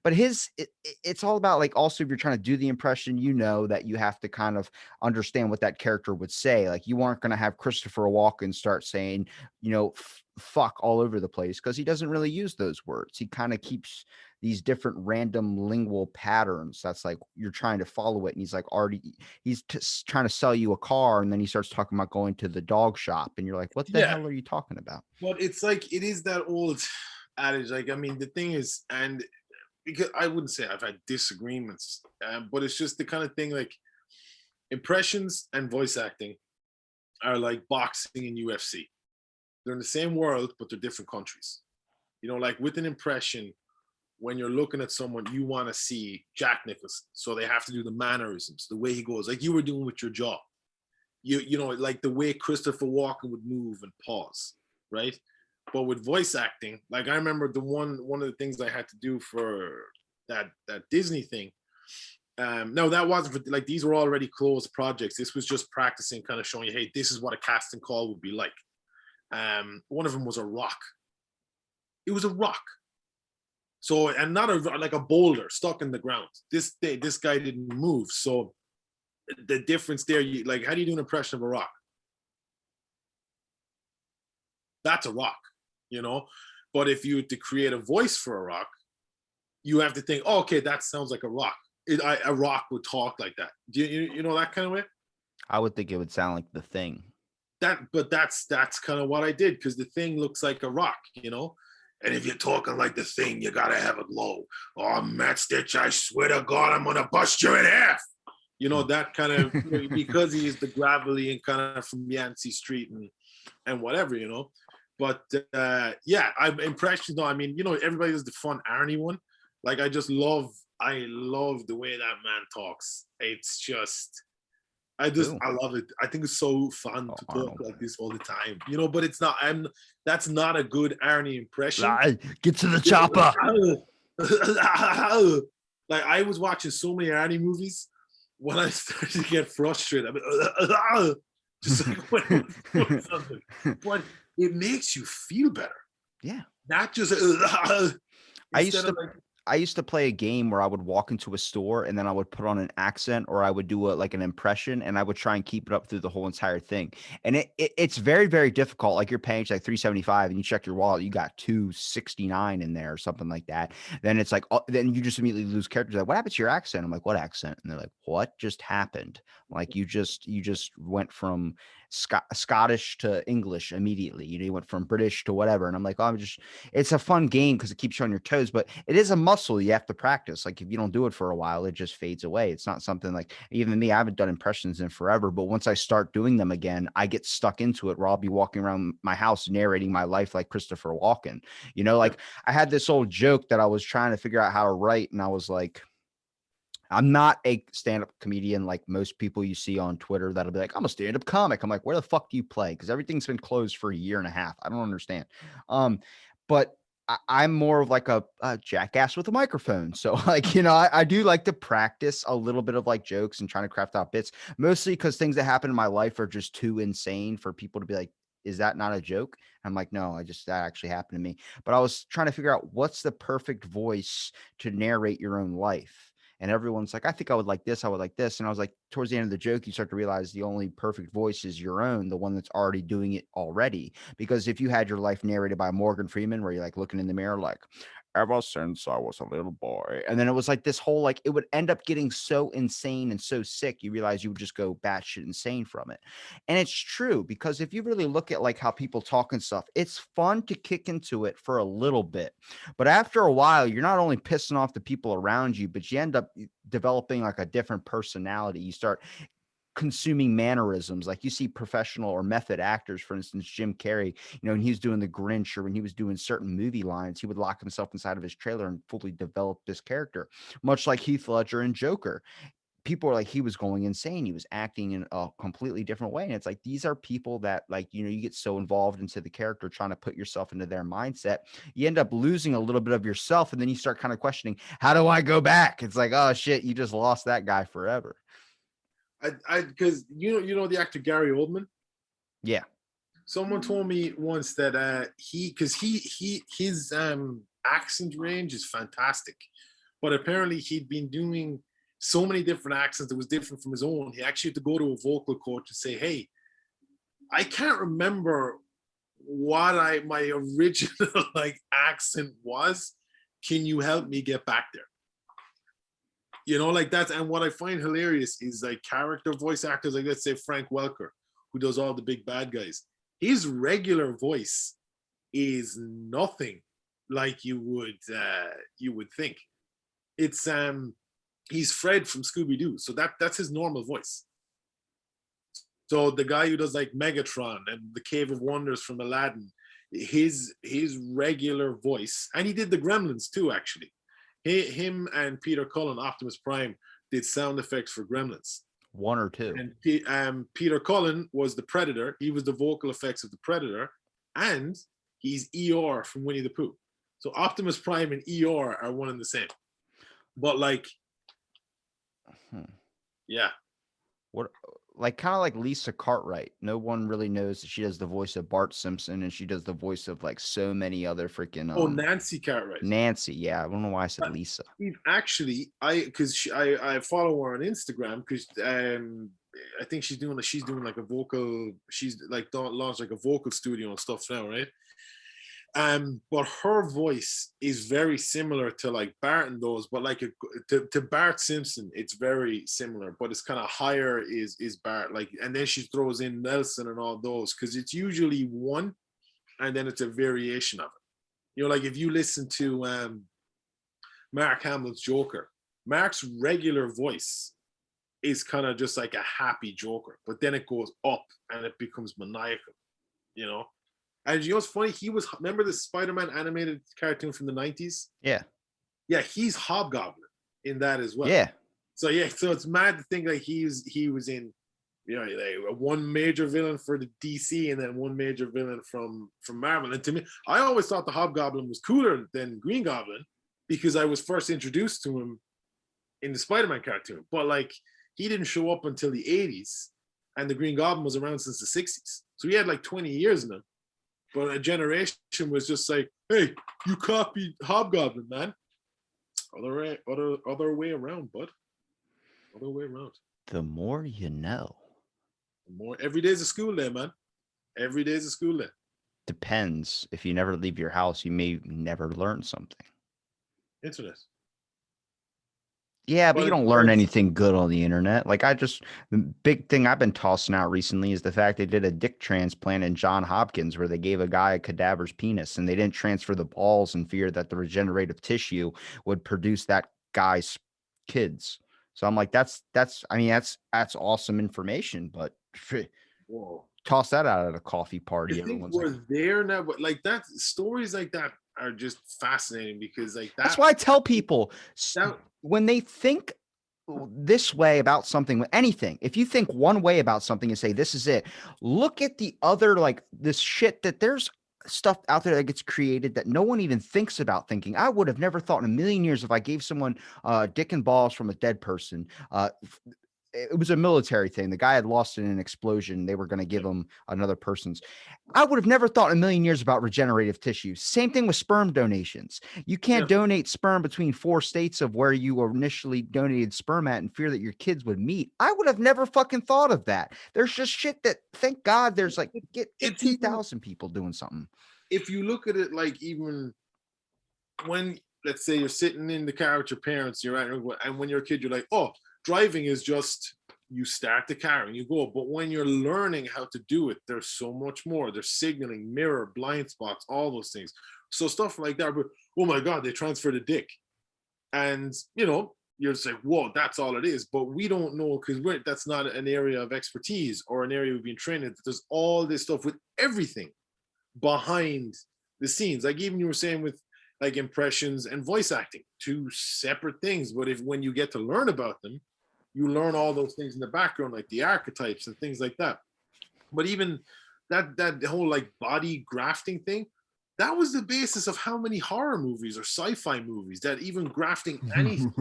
but it's all about like, also if you're trying to do the impression, you know, that you have to kind of understand what that character would say. Like you aren't going to have Christopher Walken start saying, you know, fuck all over the place, because he doesn't really use those words. He kind of keeps these different random lingual patterns. That's like you're trying to follow it, and he's like trying to sell you a car, and then he starts talking about going to the dog shop, and you're like, what the Yeah, hell are you talking about? but it's like it is that old adage. Like, I mean, the thing is, and because I wouldn't say I've had disagreements, but it's just the kind of thing like impressions and voice acting are like boxing and UFC. They're in the same world, but they're different countries. You know, like with an impression, when you're looking at someone, you want to see Jack Nicholson. So they have to do the mannerisms, the way he goes, like you were doing with your jaw. You know, like the way Christopher Walken would move and pause, right? But with voice acting, like I remember one of the things I had to do for that Disney thing. No, that wasn't for, like, these were already closed projects. This was just practicing, kind of showing you, hey, this is what a casting call would be like. One of them was a rock. It was a rock. So, and not like a boulder stuck in the ground. This guy didn't move. So the difference there, you like, how do you do an impression of a rock? That's a rock, you know? But if you were to create a voice for a rock, you have to think, oh, okay, that sounds like a rock. A rock would talk like that. Do you know that kind of way? I would think it would sound like The Thing. But that's kind of what I did, because the Thing looks like a rock, you know. And if you're talking like the Thing, you gotta have a glow. Oh, Matt Stitch, I swear to God, I'm gonna bust you in half. You know, that kind of, because he is the gravelly and kind of from Yancey Street and whatever, you know. But yeah, I'm impressed. I mean, you know, everybody does the fun Arnie one. Like, I love the way that man talks. It's just, I love it. I think it's so fun to talk Arnold. like this all the time, you know. But it's not. That's not a good Arnie impression. Get to the chopper. Like, I was watching so many Arnie movies when I started to get frustrated. I mean, just like when something. But it makes you feel better. Yeah. Not just I used to play a game where I would walk into a store and then I would put on an accent, or I would do like an impression, and I would try and keep it up through the whole entire thing. And it's very, very difficult. Like, you're paying like $3.75 and you check your wallet, you got $2.69 in there or something like that. Then it's like, then you just immediately lose characters. Like, what happened to your accent? I'm like, what accent? And they're like, what just happened? Like, you just went from Scottish to English immediately. You went from British to whatever. And I'm like, oh, it's a fun game because it keeps you on your toes, but it is a muscle you have to practice. Like, if you don't do it for a while, it just fades away. It's not something like, even me, I haven't done impressions in forever, but once I start doing them again, I get stuck into it, where I'll be walking around my house narrating my life like Christopher Walken. You know, like, I had this old joke that I was trying to figure out how to write, and I was like, I'm not a stand-up comedian like most people you see on Twitter that'll be like, I'm a stand-up comic. I'm like, where the fuck do you play? Because everything's been closed for a year and a half. I don't understand. But I'm more of like a jackass with a microphone. So, like, you know, I do like to practice a little bit of like jokes and trying to craft out bits, mostly because things that happen in my life are just too insane for people to be like, is that not a joke? I'm like, no, that actually happened to me. But I was trying to figure out what's the perfect voice to narrate your own life. And everyone's like, I think I would like this. I would like this. And I was like, towards the end of the joke, you start to realize the only perfect voice is your own, the one that's already doing it already. Because if you had your life narrated by Morgan Freeman, where you're like looking in the mirror, like, ever since I was a little boy. And then it was like this whole, like, it would end up getting so insane and so sick, you realize you would just go batshit insane from it. And it's true, because if you really look at like how people talk and stuff, it's fun to kick into it for a little bit. But after a while, you're not only pissing off the people around you, but you end up developing like a different personality. You start consuming mannerisms. Like, you see professional or method actors, for instance, Jim Carrey, you know, when he was doing the Grinch, or when he was doing certain movie lines, he would lock himself inside of his trailer and fully develop this character, much like Heath Ledger and Joker. People are like, he was going insane. He was acting in a completely different way. And it's like, these are people that, like, you know, you get so involved into the character, trying to put yourself into their mindset, you end up losing a little bit of yourself. And then you start kind of questioning, how do I go back? It's like, oh shit, you just lost that guy forever. Because you know the actor Gary Oldman. Yeah. Someone told me once that his accent range is fantastic, but apparently he'd been doing so many different accents that was different from his own. He actually had to go to a vocal coach and say, "Hey, I can't remember what my original like accent was. can you help me get back there? You know, like that's, and what I find hilarious is like character voice actors, like let's say Frank Welker, who does all the big bad guys. His regular voice is nothing like you would think. It's he's Fred from Scooby-Doo, so that's his normal voice. So the guy who does like Megatron and the Cave of Wonders from Aladdin, his regular voice, and he did the Gremlins too, actually. Him and Peter Cullen, Optimus Prime, did sound effects for Gremlins. 1 or 2. And Peter Cullen was the Predator. He was the vocal effects of the Predator, and he's ER from Winnie the Pooh. So Optimus Prime and ER are one and the same. But like, yeah. What, like kind of like Lisa Cartwright. No one really knows that she does the voice of Bart Simpson, and she does the voice of like so many other freaking. Nancy Cartwright. Nancy, yeah. I don't know why I said Lisa. Actually, I follow her on Instagram because I think she's doing like a vocal. She's like launched like a vocal studio and stuff now, right? But her voice is very similar to like Bart and those, but like to Bart Simpson, it's very similar, but it's kind of higher is Bart, like, and then she throws in Nelson and all those because it's usually one, and then it's a variation of it. You know, like if you listen to Mark Hamill's Joker, Mark's regular voice is kind of just like a happy Joker, but then it goes up and it becomes maniacal, you know. And you know what's funny? Remember the Spider-Man animated cartoon from the 90s? Yeah. Yeah, he's Hobgoblin in that as well. Yeah. So it's mad to think like he was in, you know, like one major villain for the DC and then one major villain from Marvel. And to me, I always thought the Hobgoblin was cooler than Green Goblin because I was first introduced to him in the Spider-Man cartoon. But like he didn't show up until the 80s, and the Green Goblin was around since the 60s. So he had like 20 years in him. But a generation was just like, hey, you copied Hobgoblin, man. Other way around, bud. Other way around. The more you know. Every day's a school day, man. Every day's a school day. Depends. If you never leave your house, you may never learn something. Internet. Yeah, but you don't learn anything good on the internet. Like the big thing I've been tossing out recently is the fact they did a dick transplant in John Hopkins where they gave a guy a cadaver's penis and they didn't transfer the balls in fear that the regenerative tissue would produce that guy's kids. So I'm like, that's awesome information, but whoa, toss that out at a coffee party. I think we're there now, but like that, stories like that are just fascinating because like that's why I tell people when they think this way about something, anything, if you think one way about something and say this is it, look at the other, like this shit that there's stuff out there that gets created that no one even thinks about thinking. I would have never thought in a million years if I gave someone dick and balls from a dead person. It was a military thing. The guy had lost in an explosion. They were going to give him another person's. I would have never thought in a million years about regenerative tissue. Same thing with sperm donations. You can't donate sperm between 4 states of where you initially donated sperm at in fear that your kids would meet. I would have never fucking thought of that. There's just shit that, thank God, there's like 15,000 people doing something. If you look at it, like even when, let's say you're sitting in the car with your parents, and when you're a kid, you're like, oh, driving is just you start the car and you go. But when you're learning how to do it, there's so much more. There's signaling, mirror, blind spots, all those things. So stuff like that. But oh my God, they transferred a dick, and you know you're just like, whoa, that's all it is. But we don't know because that's not an area of expertise or an area we've been trained in. There's all this stuff with everything behind the scenes. Like even you were saying with like impressions and voice acting, 2 separate things. But when you get to learn about them, you learn all those things in the background, like the archetypes and things like that. But even that whole like body grafting thing, that was the basis of how many horror movies or sci-fi movies that even grafting anything.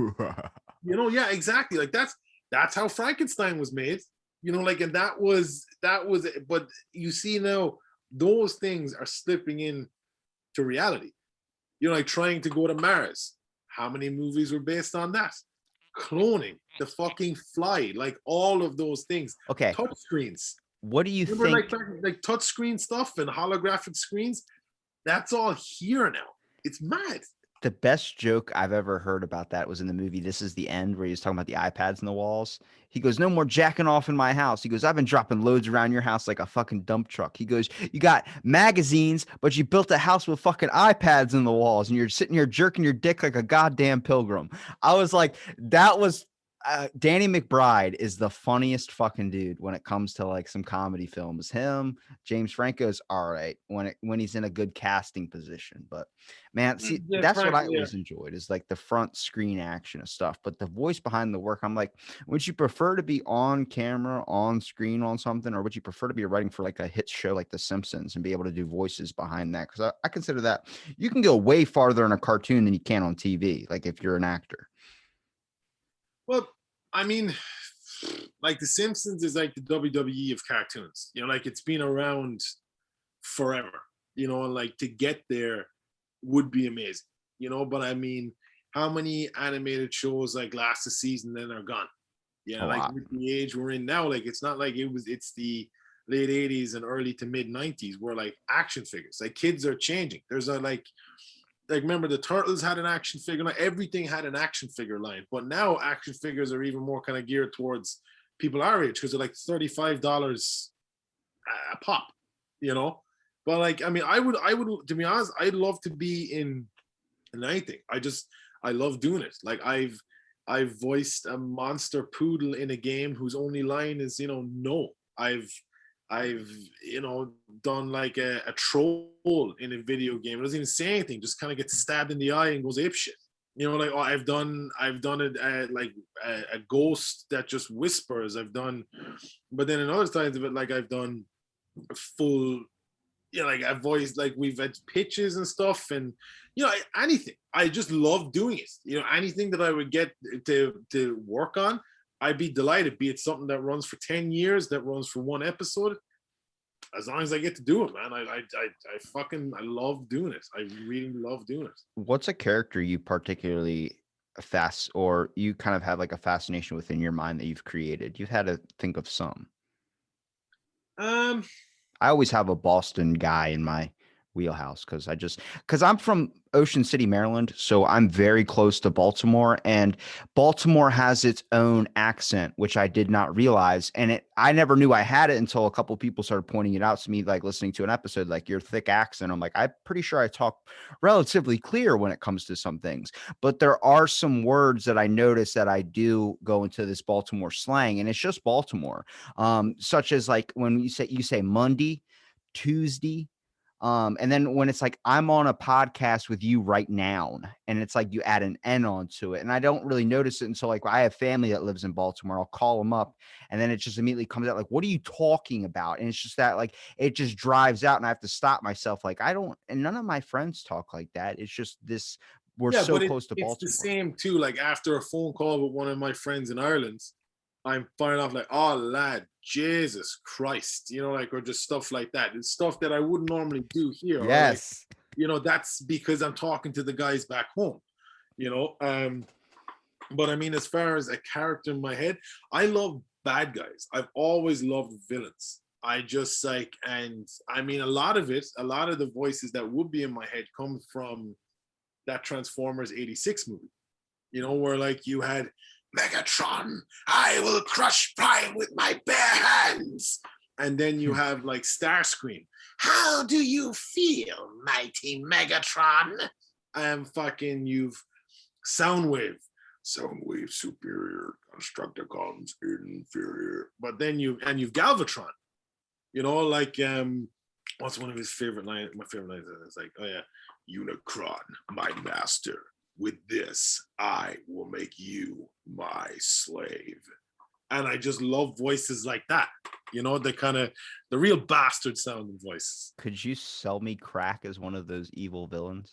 You know, yeah, exactly. Like that's how Frankenstein was made. You know, like, and that was. But you see now, those things are slipping in to reality. You know, like trying to go to Mars. How many movies were based on that? Cloning, the fucking fly, like all of those things. Okay. Touch screens. What do you think? Like touch screen stuff and holographic screens? That's all here now. It's mad. The best joke I've ever heard about that was in the movie This Is the End, where he was talking about the iPads in the walls. He goes, "No more jacking off in my house." He goes, "I've been dropping loads around your house like a fucking dump truck." He goes, "You got magazines, but you built a house with fucking iPads in the walls, and you're sitting here jerking your dick like a goddamn pilgrim." I was like, that was Danny McBride is the funniest fucking dude when it comes to like some comedy films. Him, James Franco's all right when he's in a good casting position. But man, see, Yeah, that's what Frank, I yeah. always enjoyed is like the front screen action of stuff. But the voice behind the work, I'm like, would you prefer to be on camera, on screen, on something, or would you prefer to be writing for like a hit show like The Simpsons and be able to do voices behind that? Because I consider that you can go way farther in a cartoon than you can on TV, like if you're an actor. Well, I mean, like The Simpsons is like the WWE of cartoons. You know, like it's been around forever. You know, and like to get there would be amazing. You know, but I mean, how many animated shows like last season then are gone? Yeah, A like lot. with the age we're in now, like it's not like it's the late 80s and early to mid 90s where like action figures, like kids are changing. There's a like remember the Turtles had an action figure line, everything had an action figure line, but now action figures are even more kind of geared towards people our age because they're like $35 a pop, you know. But like, I mean, I would to be honest, I'd love to be in anything. I love doing it. Like I've voiced a monster poodle in a game whose only line is, you know, no. I've you know done like a troll in a video game. It doesn't even say anything, just kind of gets stabbed in the eye and goes apeshit. You know, like oh, I've done it like a ghost that just whispers. I've done, but then in other times of it, like I've done full, you know, like I've voiced like we've had pitches and stuff, and you know anything. I just love doing it. You know, anything that I would get to work on, I'd be delighted. Be it something that runs for 10 years, that runs for one episode, as long as I get to do it, man. I love doing it. I really love doing it. What's a character you particularly fast or you kind of have like a fascination within your mind that you've created? You've had to think of some. Um, I always have a Boston guy in my wheelhouse because I'm from Ocean City, Maryland, so I'm very close to Baltimore, and Baltimore has its own accent, which I did not realize, and I never knew I had it until a couple of people started pointing it out to me, like listening to an episode, like your thick accent. I'm like, I'm pretty sure I talk relatively clear when it comes to some things, but there are some words that I notice that I do go into this Baltimore slang, and it's just Baltimore, such as like when you say Monday, Tuesday. And then when it's like I'm on a podcast with you right now, and it's like you add an N onto it, and I don't really notice it until like I have family that lives in Baltimore. I'll call them up, and then it just immediately comes out like, "What are you talking about?" And it's just that like it just drives out, and I have to stop myself. Like I don't, and none of my friends talk like that. It's just this. We're yeah, so but close to it's the Baltimore. same too. Like after a phone call with one of my friends in Ireland, I'm firing off like, "Oh lad, Jesus Christ," you know, like or just stuff like that. It's stuff that I wouldn't normally do here, or like, Yes. you know, that's because I'm talking to the guys back home, you know. But I mean, as far as a character in my head, I love bad guys. I've always loved villains. I just like, and I mean, a lot of the voices that would be in my head come from that Transformers '86 movie, you know, where like you had Megatron, I will crush Prime with my bare hands. And then you have like Starscream, how do you feel, mighty Megatron? And fucking you've Soundwave, Soundwave superior, Constructicons inferior. But then you've Galvatron, you know, like what's one of his favorite lines? My favorite lines is like, oh yeah, Unicron, my master. With this, I will make you my slave. And I just love voices like that. You know, the real bastard sounding voices. Could you sell me crack as one of those evil villains?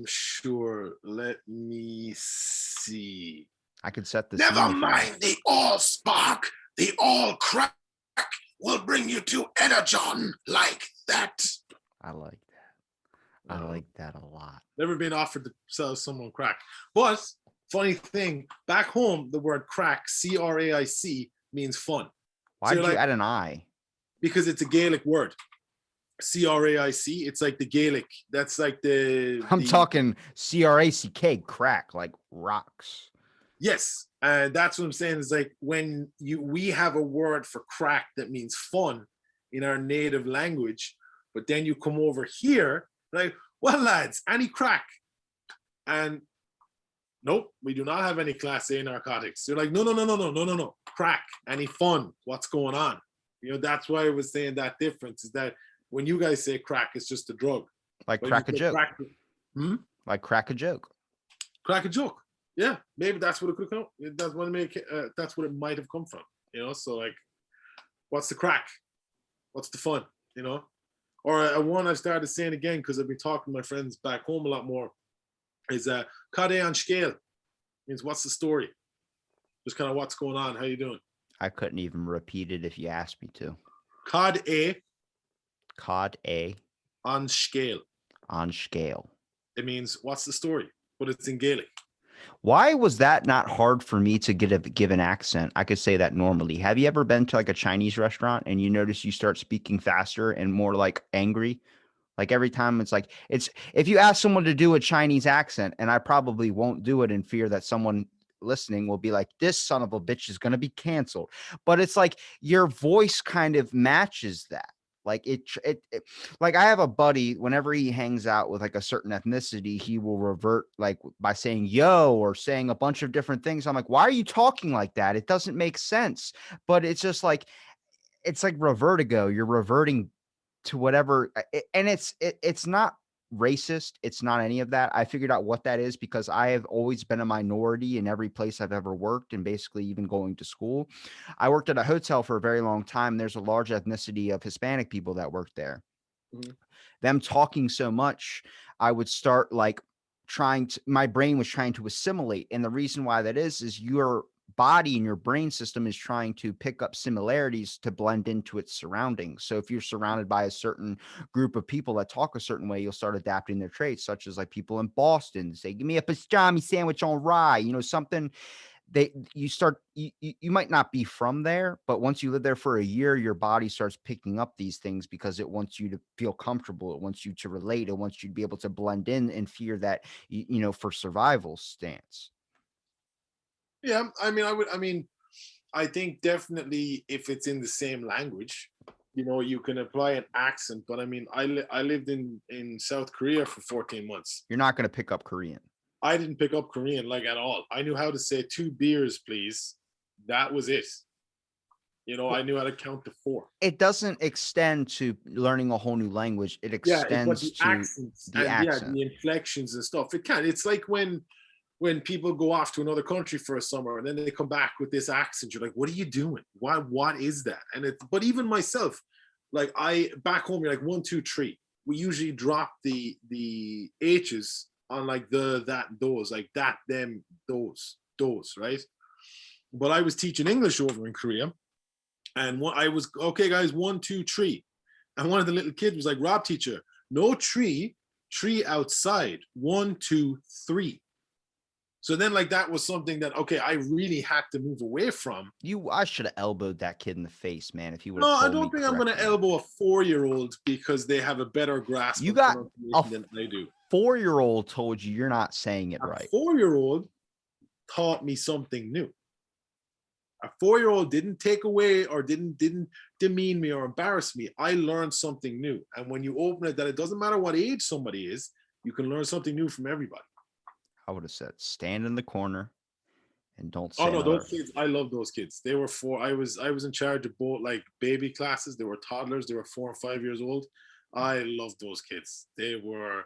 Sure. Let me see. I could set the scene. Never if you mind want. the all spark, the all crack will bring you to Energon like that. I like that. I like that a lot. Never been offered to sell someone crack. But funny thing, back home, the word crack, CRAIC, means fun. Why'd you like, add an I? because it's a Gaelic word. C-R-A-I-C. It's like the Gaelic. That's like the I'm talking CRACK, crack, like rocks. Yes, and that's what I'm saying. Is like when we have a word for crack that means fun in our native language, but then you come over here, like, well, lads, any crack? And nope, we do not have any class A narcotics. They're like, no, crack, any fun? What's going on? You know, that's why I was saying that difference is that when you guys say crack, it's just a drug. Like But crack a you say joke. Like crack a joke. Crack a joke. Yeah, maybe that's what it could come. That's what it make. That's what it might have come from. You know, so like, what's the crack? What's the fun? You know, or one I've started saying again because I've been talking to my friends back home a lot more is "Cade an scale" means what's the story? Just kind of what's going on. How you doing? I couldn't even repeat it if you asked me to. Cod A on scale. On scale. It means what's the story, but it's in Gaelic. Why was that not hard for me to give an accent? I could say that normally. Have you ever been to like a Chinese restaurant and you notice you start speaking faster and more like angry? Like every time it's if you ask someone to do a Chinese accent, and I probably won't do it in fear that someone listening will be like, this son of a bitch is going to be canceled. But it's like your voice kind of matches that. Like like I have a buddy, whenever he hangs out with like a certain ethnicity, he will revert like by saying yo or saying a bunch of different things. I'm like, why are you talking like that? It doesn't make sense. But it's just like, it's like revertigo. You're reverting to whatever. And it's not racist. It's not any of that. I figured out what that is because I have always been a minority in every place I've ever worked, and basically even going to school. I worked at a hotel for a very long time. There's a large ethnicity of Hispanic people that work there. Mm-hmm. Them talking so much, I would start like my brain was trying to assimilate. And the reason why that is your body and your brain system is trying to pick up similarities to blend into its surroundings. So if you're surrounded by a certain group of people that talk a certain way, you'll start adapting their traits, such as like people in Boston say, give me a pastrami sandwich on rye, you know, something. You might not be from there, but once you live there for a year, your body starts picking up these things because it wants you to feel comfortable. It wants you to relate. It wants you to be able to blend in and fear that, you know, for survival stance. Yeah, I think definitely if it's in the same language, you know, you can apply an accent. But I mean, I lived in South Korea for 14 months. You're not going to pick up Korean. I didn't pick up Korean like at all. I knew how to say 2 beers, please. That was it. You know, I knew how to count to 4. It doesn't extend to learning a whole new language. It extends to accents the accent. The inflections and stuff. It can. It's like when people go off to another country for a summer and then they come back with this accent. You're like, what are you doing? What is that? But even myself, like back home, you're like 1, 2, 3. We usually drop the H's on like that, those, like that, them, those, right? But I was teaching English over in Korea, and I was, okay, guys, 1, 2, 3. And one of the little kids was like, Rob, teacher, no tree outside, 1, 2, 3. So then like that was something that, okay, I really had to move away from. I should have elbowed that kid in the face, man, if he would have No, told I don't think I'm going to elbow a 4-year-old because they have a better grasp of pronunciation than I do. 4-year-old told you you're not saying it right. A 4-year-old taught me something new. A 4-year-old didn't take away or didn't demean me or embarrass me. I learned something new. And when you open it, that it doesn't matter what age somebody is, you can learn something new from everybody. I would have said, stand in the corner and don't say. Oh no, those kids, I love those kids. They were 4. I was in charge of both like baby classes. They were toddlers. They were 4 and 5 years old. I loved those kids. They were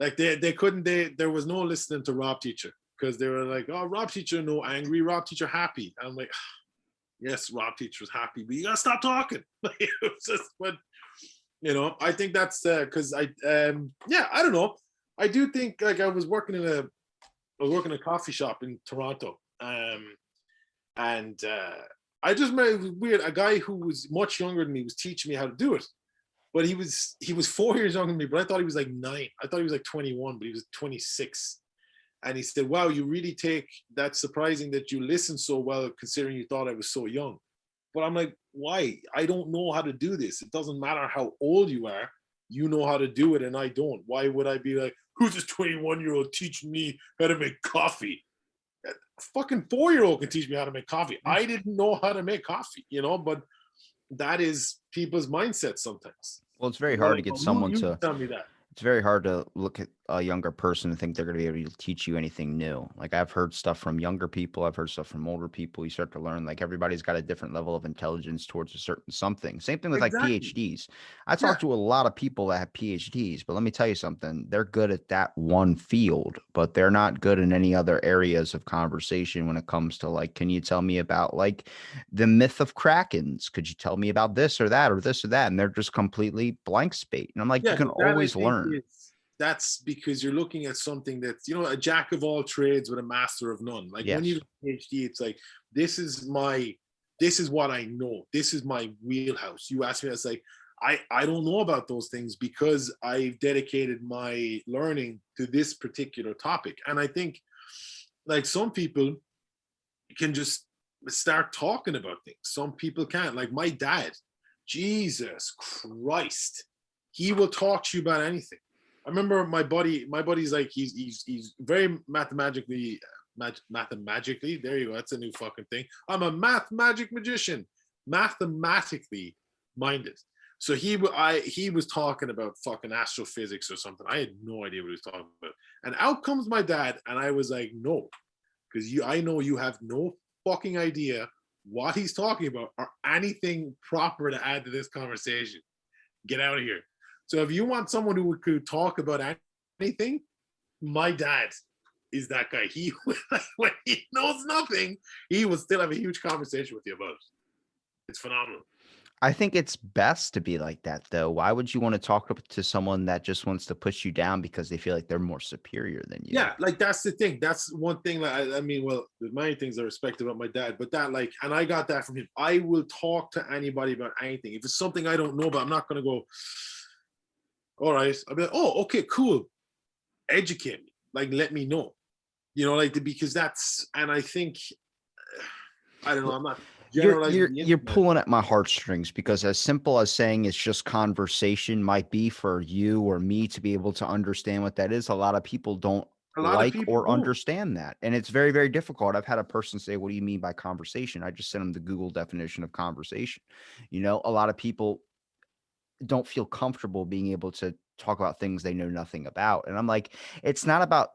like there was no listening to Rob teacher because they were like, oh, Rob teacher no angry, Rob teacher happy. And I'm like, yes, Rob teacher was happy, but you gotta stop talking. It was just, but you know, I think that's because I don't know. I do think like I was working in a coffee shop in Toronto, and I just met, it was weird. A guy who was much younger than me was teaching me how to do it, but he was 4 years younger than me. But I thought he was like 9. I thought he was like 21, but he was 26. And he said, "Wow, you really that's surprising that you listen so well, considering you thought I was so young." But I'm like, why? I don't know how to do this. It doesn't matter how old you are. You know how to do it and I don't. Why would I be like, who's this 21-year-old teaching me how to make coffee? A fucking 4-year-old can teach me how to make coffee. I didn't know how to make coffee, but that is people's mindset sometimes. Well, it's very hard to get someone to. Tell me that. It's very hard to look at a younger person and think they're going to be able to teach you anything new. Like I've heard stuff from younger people. I've heard stuff from older people. You start to learn like everybody's got a different level of intelligence towards a certain something. Same thing with like PhDs. I talk to a lot of people that have PhDs, but let me tell you something. They're good at that one field, but they're not good in any other areas of conversation when it comes to like, can you tell me about like the myth of Krakens? Could you tell me about this or that or this or that? And they're just completely blank spate. And I'm like, you can always learn. That's because you're looking at something that's, a jack of all trades with a master of none. Like when you do PhD, it's like, this is what I know. This is my wheelhouse. You ask me, it's like, I don't know about those things because I've dedicated my learning to this particular topic. And I think like some people can just start talking about things. Some people can't. Like my dad, Jesus Christ, he will talk to you about anything. I remember my buddy's like, he's very mathematically, there you go, that's a new fucking thing. I'm a magic magician, mathematically minded. So he was talking about fucking astrophysics or something. I had no idea what he was talking about. And out comes my dad, and I was like, no, because I know you have no fucking idea what he's talking about or anything proper to add to this conversation. Get out of here. So if you want someone who could talk about anything, my dad is that guy. He, when he knows nothing, he will still have a huge conversation with you about it. It's phenomenal. I think it's best to be like that, though. Why would you want to talk to someone that just wants to push you down because they feel like they're more superior than you? Yeah, like that's the thing. That's one thing. Like I mean, well, there's many things I respect about my dad, but that like, and I got that from him. I will talk to anybody about anything. If it's something I don't know about, I'm not going to go, all right, I'll be like, oh, okay, cool. Educate me. Like, let me know. Because that's, and I think, I don't know, I'm not generalizing. You're pulling at my heartstrings because as simple as saying it's just conversation might be for you or me to be able to understand what that is, a lot of people don't understand that. And it's very, very difficult. I've had a person say, what do you mean by conversation? I just sent them the Google definition of conversation. A lot of people don't feel comfortable being able to talk about things they know nothing about. And I'm like, it's not about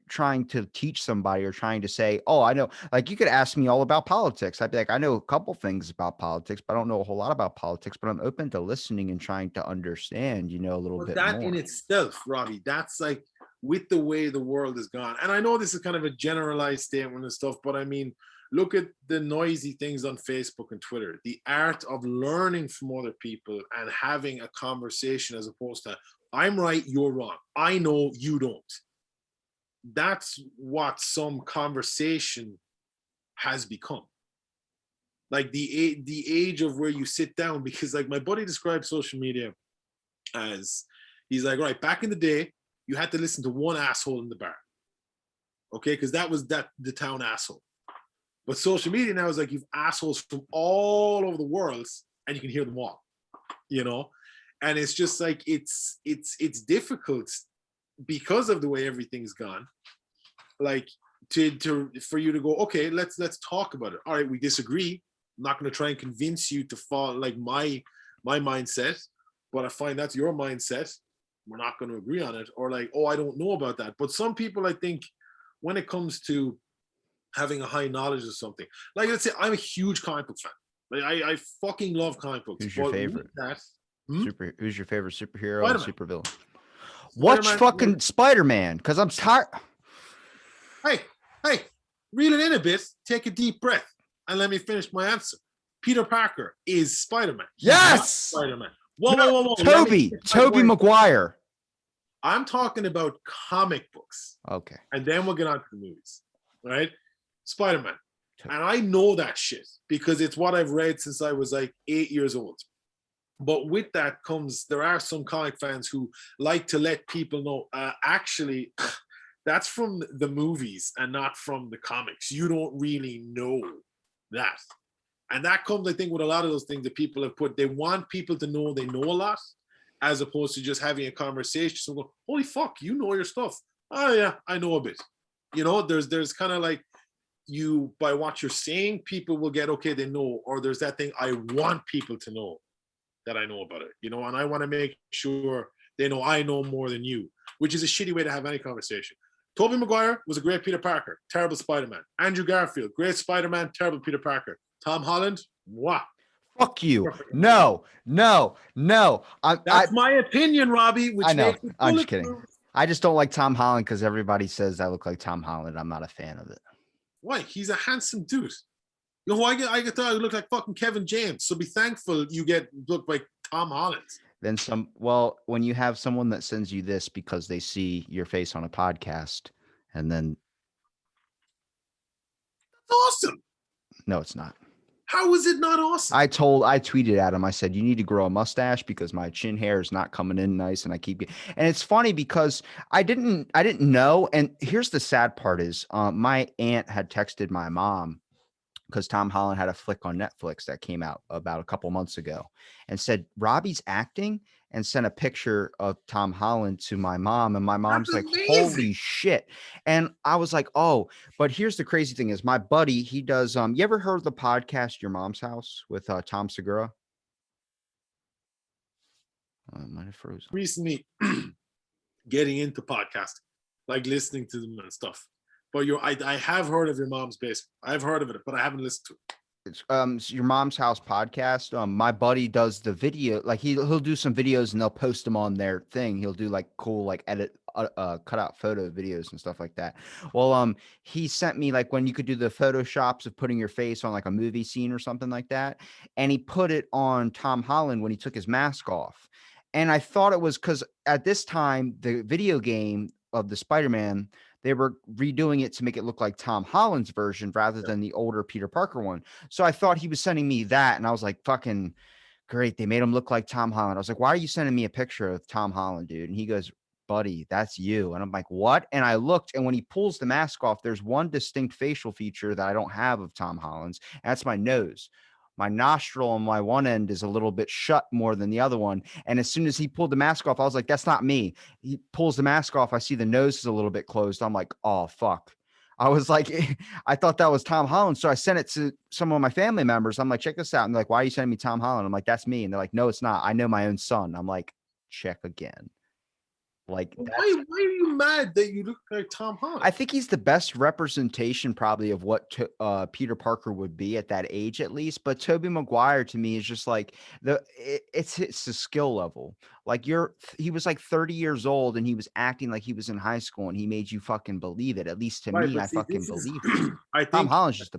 trying to teach somebody or trying to say, oh, I know, like you could ask me all about politics. I'd be like, I know a couple things about politics, but I don't know a whole lot about politics, but I'm open to listening and trying to understand, a little bit that more. In itself, Robbie, that's like with the way the world has gone. And I know this is kind of a generalized statement and stuff, but I mean, look at the noisy things on Facebook and Twitter, the art of learning from other people and having a conversation as opposed to, I'm right, you're wrong. I know, you don't. That's what some conversation has become. Like the age of where you sit down, because like my buddy described social media as, he's like, right, back in the day, you had to listen to one asshole in the bar. Okay, because that was the town asshole. But social media now is like you've assholes from all over the world and you can hear them all, and it's just like it's difficult because of the way everything's gone, like for you to go, okay, let's talk about it. All right, we disagree. I'm not going to try and convince you to follow like my mindset, but I find that's your mindset. We're not going to agree on it. Or like, oh, I don't know about that. But some people, I think, when it comes to having a high knowledge of something, like let's say I'm a huge comic book fan. Like I fucking love comic books. Who's your favorite? Who's your favorite superhero Spider-Man. and supervillain? Watch fucking Spider-Man, because I'm tired. Hey, reel it in a bit. Take a deep breath and let me finish my answer. Peter Parker is Spider-Man. Yes, Spider-Man. Whoa. Tobey Maguire. I'm talking about comic books. Okay. And then we'll get on to the movies. Right? Spider-Man. And I know that shit because it's what I've read since I was like 8 years old. But with that comes, there are some comic fans who like to let people know, actually, that's from the movies and not from the comics. You don't really know that. And that comes, I think, with a lot of those things that people have put. They want people to know they know a lot, as opposed to just having a conversation. So go, holy fuck, you know your stuff. Oh yeah, I know a bit. You know, there's kind of like, you, by what you're saying, people will get, okay, they know. Or there's that thing, I want people to know that I know about it, you know, and I want to make sure they know I know more than you, which is a shitty way to have any conversation. Tobey Maguire was a great Peter Parker, terrible Spider-Man. Andrew Garfield, great Spider-Man, terrible Peter Parker. Tom Holland, what? Fuck you. No. That's my opinion, Robbie, which I know. makes it I'm just kidding. bulletproof. I just don't like Tom Holland because everybody says I look like Tom Holland. I'm not a fan of it. Why? He's a handsome dude. You know who I get to look like fucking Kevin James. So be thankful you look like Tom Holland. Then some. Well, when you have someone that sends you this because they see your face on a podcast, and then That's awesome. no, it's not. How is it not awesome? I tweeted at him. I said, you need to grow a mustache because my chin hair is not coming in nice. And and it's funny because I didn't know. And here's the sad part is my aunt had texted my mom because Tom Holland had a flick on Netflix that came out about a couple months ago and said, Robbie's acting, and sent a picture of Tom Holland to my mom. And my mom's That's like, amazing. holy shit. And I was like, oh, but here's the crazy thing is my buddy, he does, you ever heard of the podcast, Your Mom's House with Tom Segura? Might have frozen. Recently getting into podcasting, like listening to them and stuff. But I have heard of Your Mom's Basement. I've heard of it, but I haven't listened to it. It's Your Mom's House podcast. My buddy does the video, like he'll do some videos and they'll post them on their thing. He'll do like cool, like edit, cut out photo videos and stuff like that. Well, he sent me like when you could do the photoshops of putting your face on like a movie scene or something like that. And he put it on Tom Holland when he took his mask off. And I thought it was because at this time, the video game of the Spider-Man, they were redoing it to make it look like Tom Holland's version rather than the older Peter Parker one. So I thought he was sending me that. And I was like, fucking great. They made him look like Tom Holland. I was like, why are you sending me a picture of Tom Holland, dude? And he goes, buddy, that's you. And I'm like, what? And I looked, and when he pulls the mask off, there's one distinct facial feature that I don't have of Tom Holland's. And that's my nose. My nostril on my one end is a little bit shut more than the other one. And as soon as he pulled the mask off, I was like, that's not me. He pulls the mask off. I see the nose is a little bit closed. I'm like, oh, fuck. I was like, I thought that was Tom Holland. So I sent it to some of my family members. I'm like, check this out. And they're like, why are you sending me Tom Holland? I'm like, that's me. And they're like, no, it's not. I know my own son. I'm like, check again. Like, why are you mad that you look like Tom Holland? I think he's the best representation probably of what Peter Parker would be at that age, at least. But Tobey Maguire to me is just like it's the skill level. Like he was like 30 years old and he was acting like he was in high school and he made you fucking believe it. At least to me, I fucking believe it. I think Tom Holland's just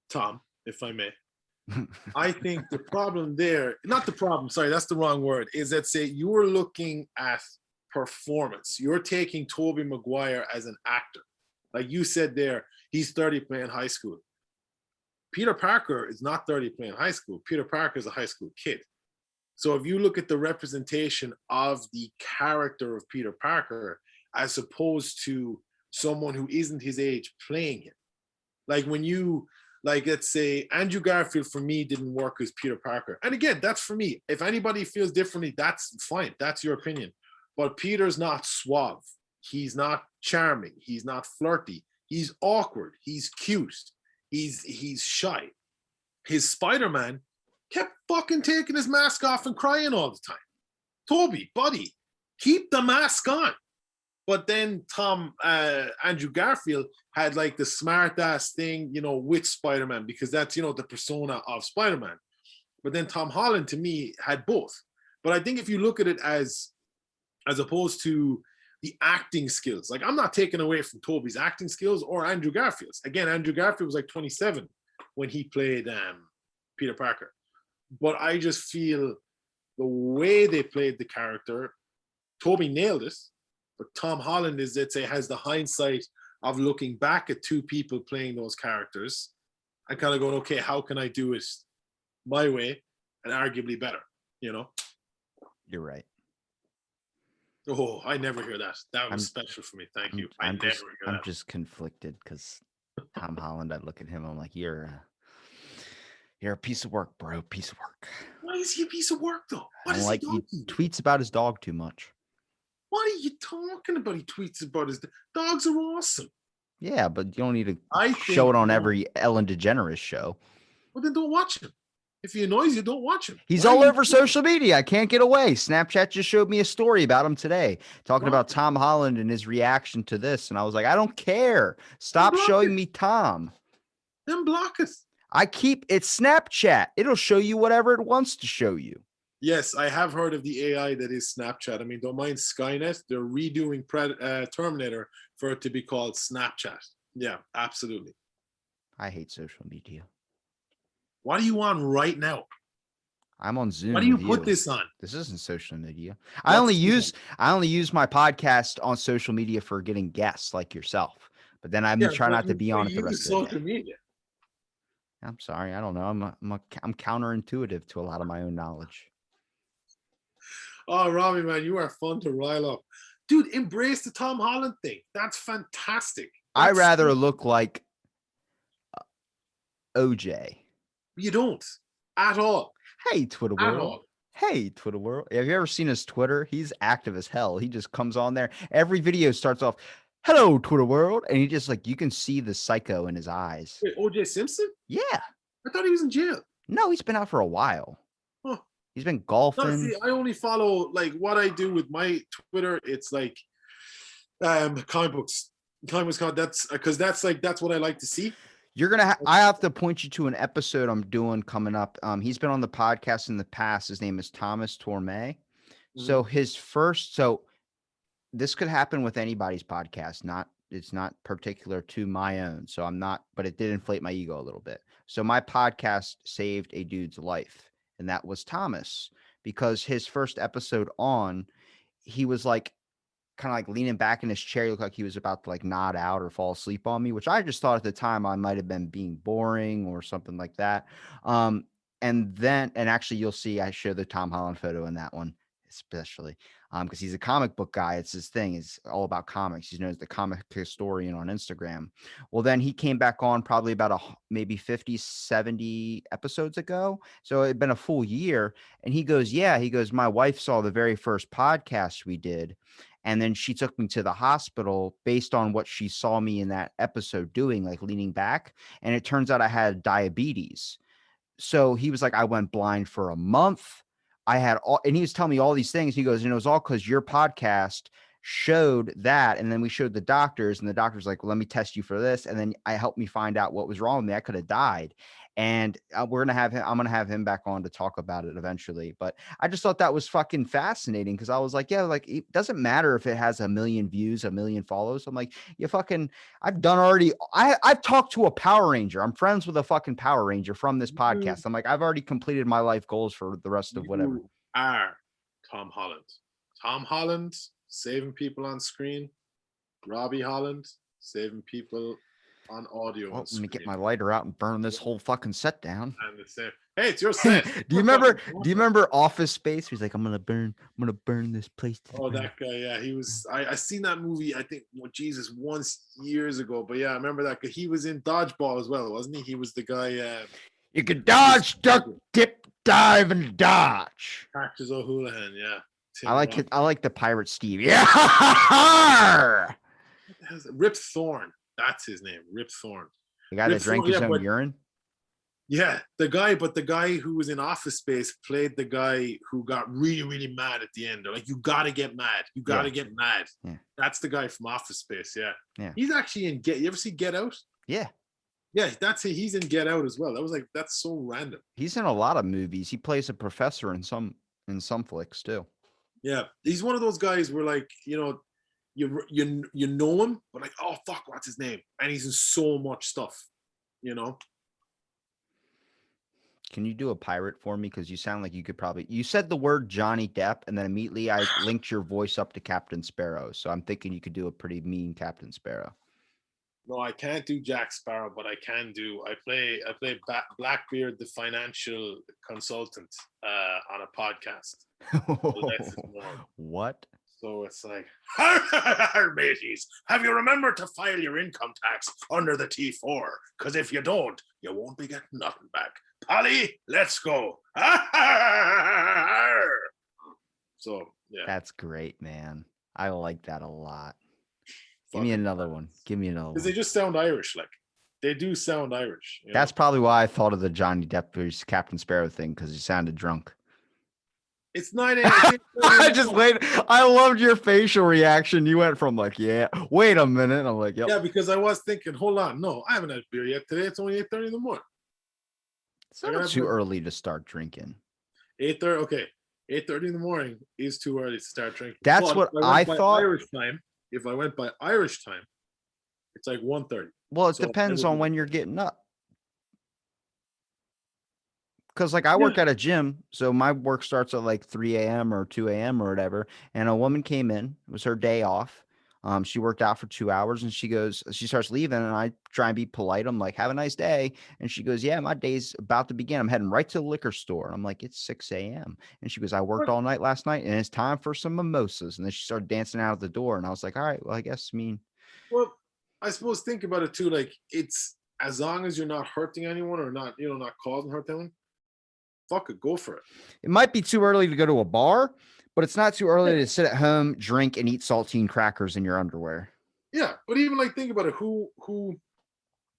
Tom, if I may. I think the problem there, not the problem, sorry, that's the wrong word, is that say you're looking at performance. You're taking Tobey Maguire as an actor. Like you said there, he's 30 playing high school. Peter Parker is not 30 playing high school. Peter Parker is a high school kid. So if you look at the representation of the character of Peter Parker as opposed to someone who isn't his age playing him, like when you, like, let's say Andrew Garfield for me didn't work as Peter Parker. And again, that's for me. If anybody feels differently, that's fine. That's your opinion. But Peter's not suave. He's not charming. He's not flirty. He's awkward. He's cute. He's shy. His Spider-Man kept fucking taking his mask off and crying all the time. Toby, buddy, keep the mask on. But then Andrew Garfield had like the smart ass thing, you know, with Spider-Man, because that's, you know, the persona of Spider-Man. But then Tom Holland to me had both. But I think if you look at it as opposed to the acting skills, like I'm not taking away from Toby's acting skills or Andrew Garfield's. Again, Andrew Garfield was like 27 when he played Peter Parker. But I just feel the way they played the character, Toby nailed it. But Tom Holland is, let's say, has the hindsight of looking back at two people playing those characters and kind of going, okay, how can I do it my way and arguably better, you know? You're right. Oh, I never hear that. That was special for me. Thank you. I never hear that. I'm just conflicted because Tom Holland, I look at him, I'm like, you're a piece of work, bro. Piece of work. Why is he a piece of work though? I What don't has he like done he to you? tweets about his dog too much. What are you talking about? He tweets about his dogs are awesome. Yeah, but you don't need to I show think it on no. every Ellen DeGeneres show. Well, then don't watch him. If he annoys you, don't watch him. He's Why are all you over social media. I can't get away. Snapchat just showed me a story about him today, talking about Tom Holland and his reaction to this. And I was like, I don't care. Stop showing me Tom. Then block it. It's Snapchat. It'll show you whatever it wants to show you. Yes, I have heard of the AI that is Snapchat. I mean, don't mind Skynet. They're redoing Terminator for it to be called Snapchat. Yeah, absolutely. I hate social media. What are you on right now? I'm on Zoom. Why do you put this on? This isn't social media. I only use my podcast on social media for getting guests like yourself. But then I'm trying not to be on it the rest of the social day. media. I'm sorry. I don't know. I'm counterintuitive to a lot of my own knowledge. Oh, Robbie, man, you are fun to rile up. Dude, embrace the Tom Holland thing. That's fantastic. I rather look like OJ. You don't at all. Hey, Twitter world. Hey, Twitter world. Have you ever seen his Twitter? He's active as hell. He just comes on there. Every video starts off, hello, Twitter world. And he just you can see the psycho in his eyes. Wait, OJ Simpson? Yeah. I thought he was in jail. No, he's been out for a while. Huh. He's been golfing. No, see, I only follow what I do with my Twitter. It's like comic books. That's because that's what I like to see. You're gonna. I have to point you to an episode I'm doing coming up. He's been on the podcast in the past. His name is Thomas Torme. Mm-hmm. So this could happen with anybody's podcast. It's not particular to my own. So I'm not. But it did inflate my ego a little bit. So my podcast saved a dude's life, and that was Thomas, because his first episode on, he was kind of leaning back in his chair. He looked like he was about to nod out or fall asleep on me, which I just thought at the time I might have been being boring or something like that. And actually you'll see, I show the Tom Holland photo in that one, especially because he's a comic book guy. It's his thing. It's all about comics. He's known as the comic historian on Instagram. Well, then he came back on probably about maybe 50, 70 episodes ago. So it'd been a full year. And he goes, my wife saw the very first podcast we did. And then she took me to the hospital based on what she saw me in that episode doing, leaning back. And it turns out I had diabetes. So he was like, I went blind for a month. And he was telling me all these things. He goes, and it was all because your podcast showed that. And then we showed the doctors, and the doctor's like, well, let me test you for this. And then I helped me find out what was wrong with me. I could have died. And I'm going to have him back on to talk about it eventually. But I just thought that was fucking fascinating, because I was like, it doesn't matter if it has 1 million views, 1 million follows. I'm like, I've talked to a Power Ranger. I'm friends with a fucking Power Ranger from this podcast. I'm like, I've already completed my life goals for the rest of whatever. You are Tom Holland. Tom Holland saving people on screen. Robbie Holland saving people on audio. Well, let me get my lighter out and burn this whole fucking set down. And it's there. Hey, it's your set. Do you remember Office Space? He's like, I'm gonna burn this place. Oh, that guy, yeah. He was I seen that movie, I think, once years ago. But yeah, I remember that guy. He was in Dodgeball as well, wasn't he? He was the guy you could dodge, duck, dip, dive, and dodge. Cactus O'Houlihan, yeah. I like the pirate Steve. Yeah. Rip Thorne. That's his name, Rip Thorne. The guy that drank his own urine? Yeah, the guy who was in Office Space played the guy who got really, really mad at the end. They're like, you gotta get mad. You gotta get mad. Yeah. That's the guy from Office Space, yeah. He's actually in you ever see Get Out? Yeah. Yeah, he's in Get Out as well. That's so random. He's in a lot of movies. He plays a professor in some flicks too. Yeah, he's one of those guys where you know him, but oh fuck, what's his name? And he's in so much stuff, Can you do a pirate for me? Because you sound like you could probably. You said the word Johnny Depp, and then immediately I linked your voice up to Captain Sparrow. So I'm thinking you could do a pretty mean Captain Sparrow. No, I can't do Jack Sparrow, but I can do. I play Blackbeard, the financial consultant, on a podcast. What? So it's like, mateys, have you remembered to file your income tax under the T4? Because if you don't, you won't be getting nothing back. Polly, let's go. So, yeah. That's great, man. I like that a lot. Give Fucking me another one. Give me another Because one. they just sound Irish. Like, they do sound Irish. You know? That's probably why I thought of the Johnny Depp's Captain Sparrow thing, because he sounded drunk. It's 9 a.m. I just wait. I loved your facial reaction. You went from like, yeah, wait a minute. And I'm like, yep. Yeah, because I was thinking, hold on, no, I haven't had beer yet today. It's only 8:30 in the morning. It's not too early to start drinking. 8:30, okay. 8:30 in the morning is too early to start drinking. That's But what if I by thought. Irish time, if I went by Irish time, it's like 1:30. Well, it So depends I would on do- when you're getting up. Because like I work at a gym, so my work starts at like 3 a.m. or 2 a.m. or whatever. And a woman came in, it was her day off. She worked out for 2 hours and she starts leaving and I try and be polite. I'm like, have a nice day. And she goes, yeah, my day's about to begin. I'm heading right to the liquor store. I'm like, it's 6 a.m. And she goes, I worked all night last night and it's time for some mimosas. And then she started dancing out the door. And I was like, all right, well, I guess, Well, I suppose think about it too. Like, it's as long as you're not hurting anyone or not, not causing hurt to anyone, fuck it, go for it. it might be too early to go to a bar, but it's not too early to sit at home, drink, and eat saltine crackers in your underwear. Yeah, but even like think about it. Who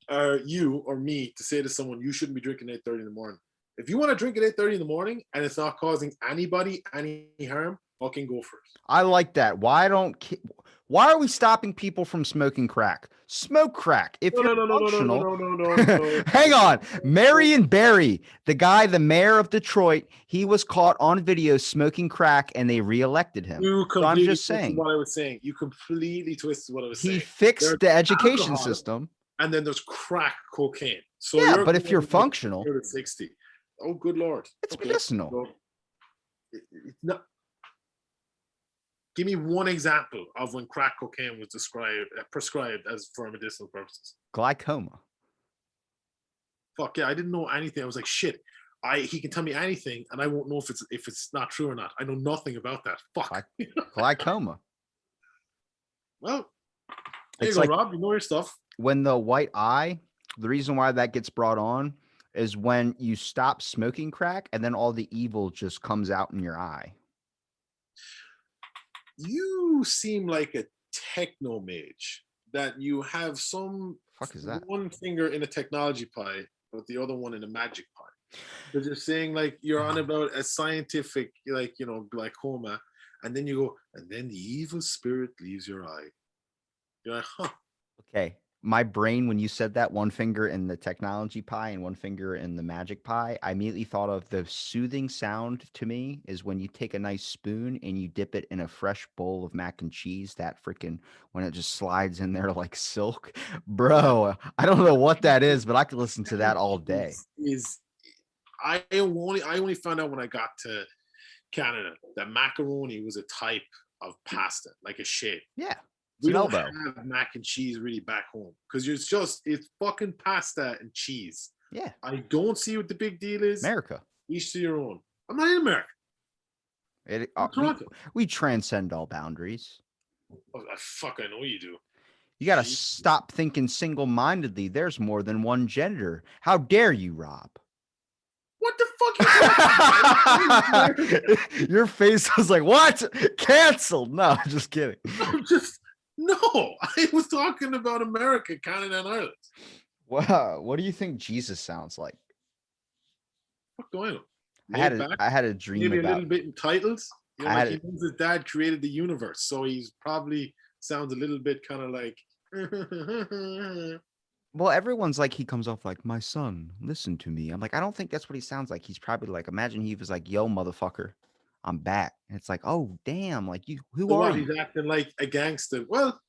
are you or me to say to someone you shouldn't be drinking 8:30 in the morning? If you want to drink at 8:30 in the morning and it's not causing anybody any harm, fucking go for it. I like that. Why are we stopping people from smoking crack? Smoke crack. If you're functional. No. Hang on. Marion Barry, the mayor of Detroit, he was caught on video smoking crack and they reelected him. You So I'm completely just twisted saying. what I was saying. You completely twisted what I was saying. He fixed There's the education alcohol, system. and then there's crack cocaine. So Yeah, but if you're functional, you're at 60. Oh, good Lord. it's medicinal. So it's not. Give me one example of when crack cocaine was prescribed as for medicinal purposes. Glaucoma. Fuck yeah, I didn't know anything. I was like, shit. He can tell me anything, and I won't know if it's not true or not. I know nothing about that. Fuck. Glaucoma. Well, there It's you go, like Rob. You know your stuff. when the white eye, the reason why that gets brought on is when you stop smoking crack and then all the evil just comes out in your eye. You seem like a techno mage, that you have some Fuck is that? one finger in a technology pie, but the other one in a magic pie. But you're saying like you're on about a scientific, like, glaucoma, and then you go, and then the evil spirit leaves your eye. You're like, huh. Okay. My brain, when you said that, one finger in the technology pie and one finger in the magic pie, I immediately thought of the soothing sound to me is when you take a nice spoon and you dip it in a fresh bowl of mac and cheese, that freaking, when it just slides in there like silk. Bro, I don't know what that is, but I could listen to that all day. I only found out when I got to Canada that macaroni was a type of pasta, like a shape. Yeah. We don't have mac and cheese really back home because it's fucking pasta and cheese. Yeah. I don't see what the big deal is. America. Each to your own. I'm not in America. We transcend all boundaries. Oh, I know you do. You got to stop thinking single-mindedly. There's more than one gender. How dare you, Rob? What the fuck? Your face was like, what? Canceled. No, just kidding. No, I was talking about America, Canada, and Ireland. Wow. What do you think Jesus sounds like? What do I know? I had a dream maybe about a little bit entitled. He knows his dad created the universe, so he's probably sounds a little bit kind of like. Well, everyone's like, he comes off like, my son, listen to me. I'm like, I don't think that's what he sounds like. He's probably like, imagine he was like, yo, motherfucker, I'm back. And it's like, oh, damn. Like, who are you? He's acting like a gangster. Well,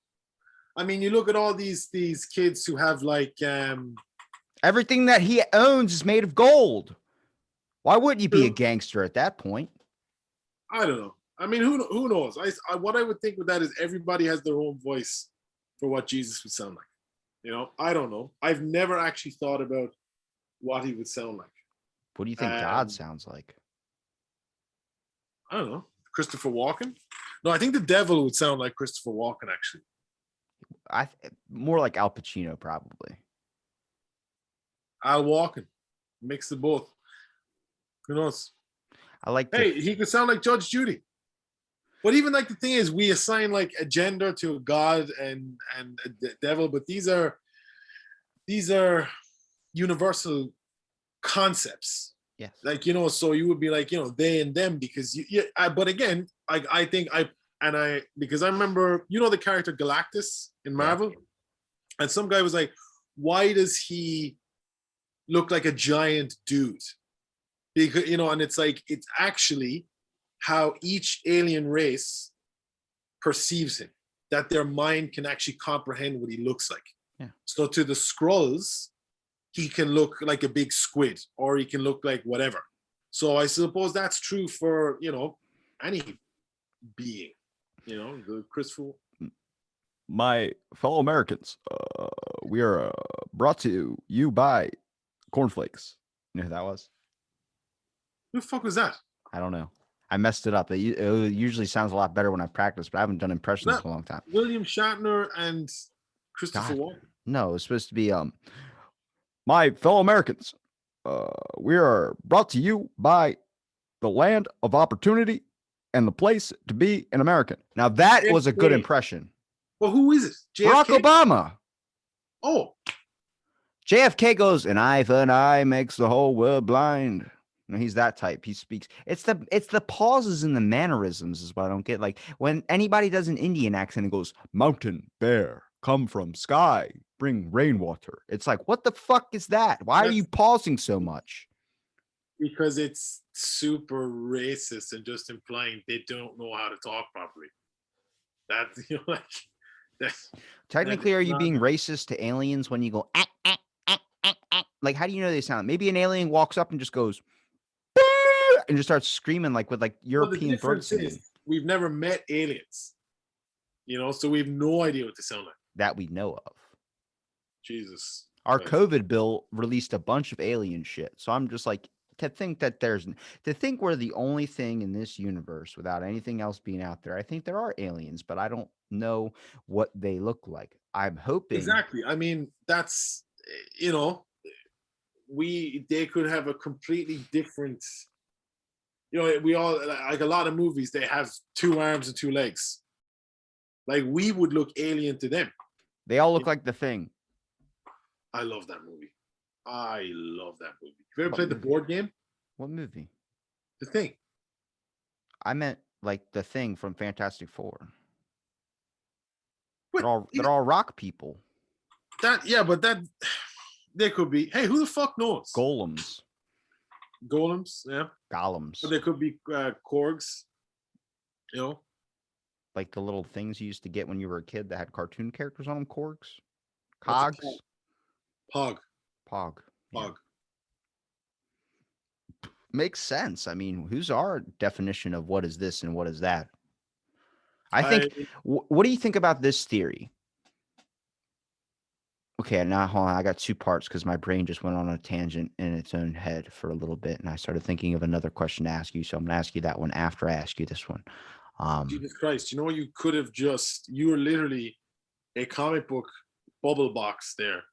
I mean, you look at all these kids who have like everything that he owns is made of gold. Why wouldn't you be a gangster at that point? I don't know. I mean, who knows? What I would think with that is everybody has their own voice for what Jesus would sound like. I don't know. I've never actually thought about what he would sound like. What do you think God sounds like? I don't know. Christopher Walken? No, I think the devil would sound like Christopher Walken, actually. More like Al Pacino, probably. Al Walken. Mix the both. Who knows? I like Hey, he could sound like Judge Judy. But even like the thing is, we assign like a gender to a god and a devil, but these are universal concepts. Yes. Like, you know, so you would be like, you know, they and them, because but again, I think because I remember, you know, the character Galactus in Marvel, and some guy was like, why does he look like a giant dude? Because, you know, and it's like, it's actually how each alien race perceives him, that their mind can actually comprehend what he looks like. Yeah. So to the Skrulls, he can look like a big squid, or he can look like whatever. So I suppose that's true for, you know, any being, you know, the Christopher. My fellow Americans, we are brought to you by Cornflakes. You know who that was? Who the fuck was that? I don't know. I messed it up. It usually sounds a lot better when I practice, but I haven't done impressions in a long time. William Shatner and Christopher Walken? No, it's supposed to be my fellow Americans. We are brought to you by the land of opportunity and the place to be an American. Now that was a good impression. Well, who is it? JFK? Barack Obama. Oh. JFK goes, an eye for an eye makes the whole world blind. No, he's that type. He speaks. It's the pauses and the mannerisms is what I don't get. Like when anybody does an Indian accent and goes, mountain, bear, come from sky, bring rainwater. It's like, what the fuck is that? Why are you pausing so much? Because it's super racist and just implying they don't know how to talk properly. That's, you know, like, that's technically, are you being racist to aliens when you go, ah, ah, ah, ah, ah? Like, how do you know they sound? Maybe an alien walks up and just goes, and just starts screaming like with like European birds. We've never met aliens, you know, so we have no idea what they sound like. That we know of. Jesus. Our COVID bill released a bunch of alien shit. So I'm just like, to think we're the only thing in this universe without anything else being out there. I think there are aliens, but I don't know what they look like. I'm hoping. Exactly. I mean, that's, you know, they could have a completely different, you know, we all, like a lot of movies, they have 2 arms and 2 legs. Like, we would look alien to them. They all look like The Thing. I love that movie. Have you ever played the board game? What movie? The Thing. I meant like The Thing from Fantastic Four. They're all rock people. But there could be. Hey, who the fuck knows? Golems, yeah. Golems. But there could be Korgs. You know, like the little things you used to get when you were a kid that had cartoon characters on them. Korgs, Cogs, Pog. Yeah. Makes sense. I mean, who's our definition of what is this and what is that? I think. What do you think about this theory? Okay, now hold on. I got 2 parts because my brain just went on a tangent in its own head for a little bit, and I started thinking of another question to ask you. So I'm going to ask you that one after I ask you this one. Jesus Christ! You know, you could have you were literally a comic book bubble box there.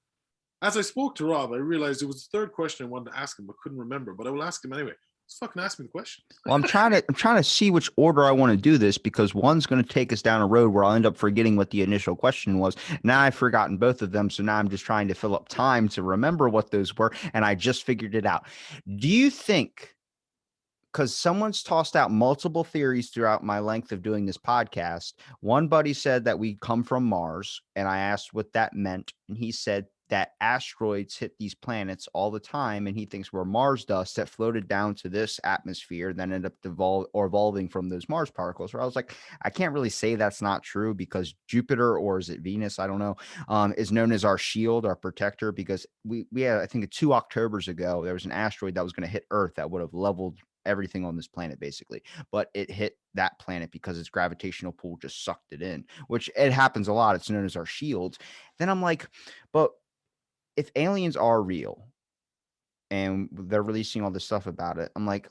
As I spoke to Rob, I realized it was the 3rd question I wanted to ask him, but couldn't remember. But I will ask him anyway. Just fucking ask me the question. Well, I'm trying to see which order I want to do this, because one's going to take us down a road where I'll end up forgetting what the initial question was. Now I've forgotten both of them, so now I'm just trying to fill up time to remember what those were, and I just figured it out. Do you think, because someone's tossed out multiple theories throughout my length of doing this podcast, one buddy said that we come from Mars, and I asked what that meant, and he said that asteroids hit these planets all the time, and he thinks we're Mars dust that floated down to this atmosphere, then ended up evolving from those Mars particles. Where I was like, I can't really say that's not true, because Jupiter, or is it Venus, I don't know, is known as our shield, our protector, because we had, I think 2 Octobers ago, there was an asteroid that was going to hit Earth that would have leveled everything on this planet basically, but it hit that planet because its gravitational pull just sucked it in, which it happens a lot. It's known as our shield. Then I'm like, but if aliens are real and they're releasing all this stuff about it, I'm like,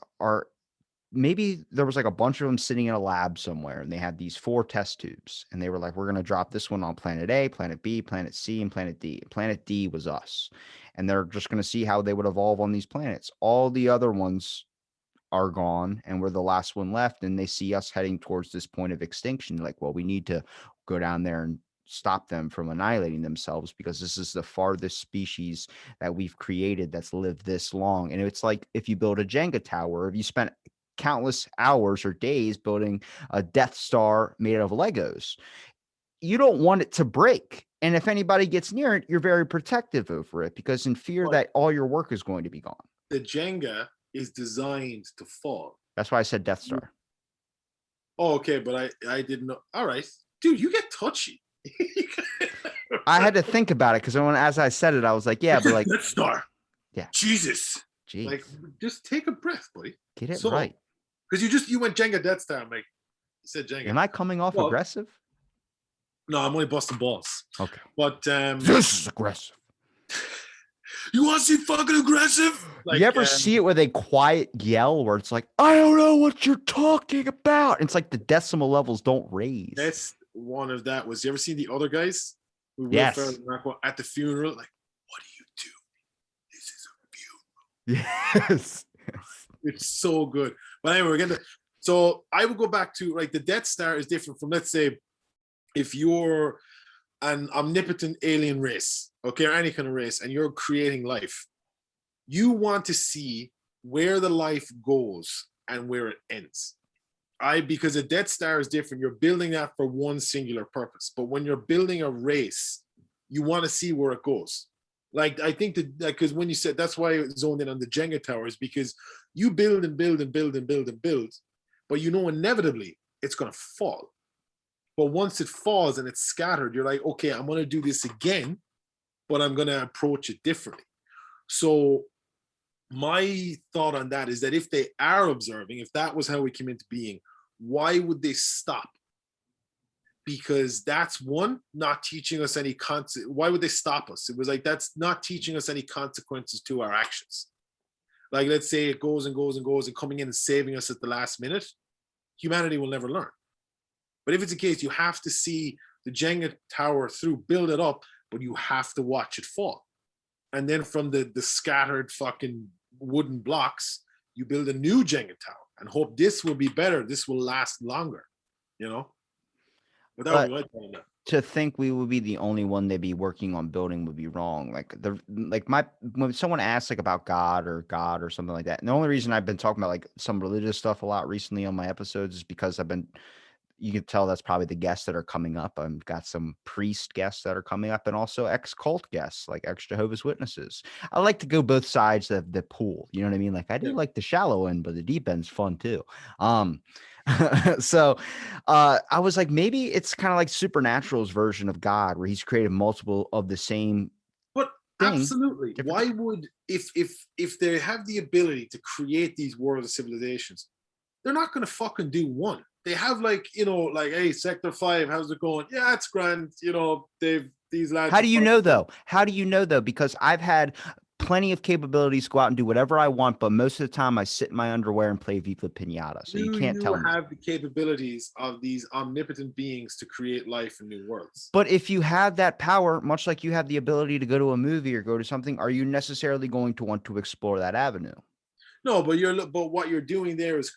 maybe there was like a bunch of them sitting in a lab somewhere, and they had these 4 test tubes, and they were like, we're going to drop this one on planet A, planet B, planet C, and planet D. Planet D was us. And they're just going to see how they would evolve on these planets. All the other ones are gone, and we're the last one left, and they see us heading towards this point of extinction. Like, well, we need to go down there and stop them from annihilating themselves, because this is the farthest species that we've created that's lived this long. And it's like, if you build a Jenga tower, if you spent countless hours or days building a Death Star made of Legos, you don't want it to break. And if anybody gets near it, you're very protective over it, because in fear But that all your work is going to be gone. the Jenga is designed to fall. That's why I said Death Star. Oh, okay, but I didn't know. All right, dude, you get touchy. I had to think about it, because as I said it, I was like, yeah, but like, Death Star. Yeah. Jesus. geez, Like, just take a breath, buddy. get it so- right. Because you went Jenga Death Star. I'm like, you said Jenga. Am I coming off Well, aggressive? No, I'm only busting balls. Okay. But This is aggressive. you want to see fucking aggressive? Like, you ever see it with a quiet yell where it's like, I don't know what you're talking about? It's like the decimal levels don't raise. That's one of that. Was you ever seen the other guys? Who Will Yes. Ferrell and Marco at the funeral? Like, what do you do? This is a funeral. Yes. It's so good. But anyway, we're getting so I would go back to, like, the Death Star is different from, let's say, if you're an omnipotent alien race, okay, or any kind of race, and you're creating life, you want to see where the life goes and where it ends. Because a Death Star is different. You're building that for one singular purpose. But when you're building a race, you want to see where it goes. Like, I think that, because when you said, that's why I zoned in on the Jenga towers, because you build and build and build and build and build, but you know inevitably it's going to fall. But once it falls and it's scattered, you're like, okay, I'm going to do this again, but I'm going to approach it differently. So my thought on that is that if they are observing, if that was how we came into being, why would they stop? Because that's one, not teaching us any why would they stop us? It was like, that's not teaching us any consequences to our actions. Like, let's say it goes and goes and goes and coming in and saving us at the last minute, humanity will never learn. But if it's a case, you have to see the Jenga tower through, build it up, but you have to watch it fall. And then from the scattered fucking wooden blocks, you build a new Jenga tower and hope this will be better. This will last longer, you know? But that would be my thought on that. To think we would be the only one they'd be working on building would be wrong. When someone asks like about God or something like that, and the only reason I've been talking about like some religious stuff a lot recently on my episodes is because you can tell that's probably the guests that are coming up. I've got some priest guests that are coming up, and also ex-cult guests, like ex-Jehovah's Witnesses. I like to go both sides of the pool. You know what I mean? Like, I do like the shallow end, but the deep end's fun too. So I was like, maybe it's kind of like Supernatural's version of God, where he's created multiple of the same But thing. absolutely. Different- Why would, if they have the ability to create these world of civilizations, they're not going to fucking do one. They have, like, you know, like, hey, Sector 5, how's it going? Yeah, it's grand. You know, these lads. How do you know though? How do you know though? Because I've had plenty of capabilities to go out and do whatever I want, but most of the time I sit in my underwear and play Viva Pinata. So you can't tell me. have the capabilities of these omnipotent beings to create life in new worlds. But if you have that power, much like you have the ability to go to a movie or go to something, are you necessarily going to want to explore that avenue? No, but what you're doing there is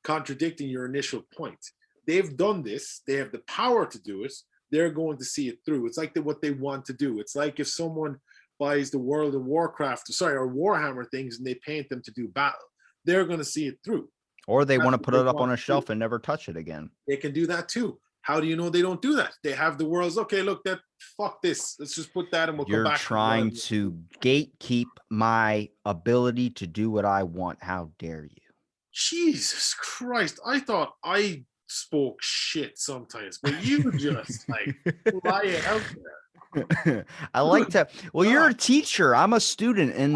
contradicting your initial point. They've done this. They have the power to do it. They're going to see it through. It's like what they want to do. It's like if someone buys the World of Warcraft, or Warhammer things, and they paint them to do battle, they're going to see it through. Or they That's want to what put they it up want on a to shelf do. and never touch it again. They can do that too. How do you know they don't do that? They have the worlds. Okay, look, fuck this. Let's just put that and we'll You're come back. trying to gatekeep my ability to do what I want. How dare you? Jesus Christ. I thought I spoke shit sometimes, but you just like fly it out there. I like to. Well, you're a teacher. I'm a student, and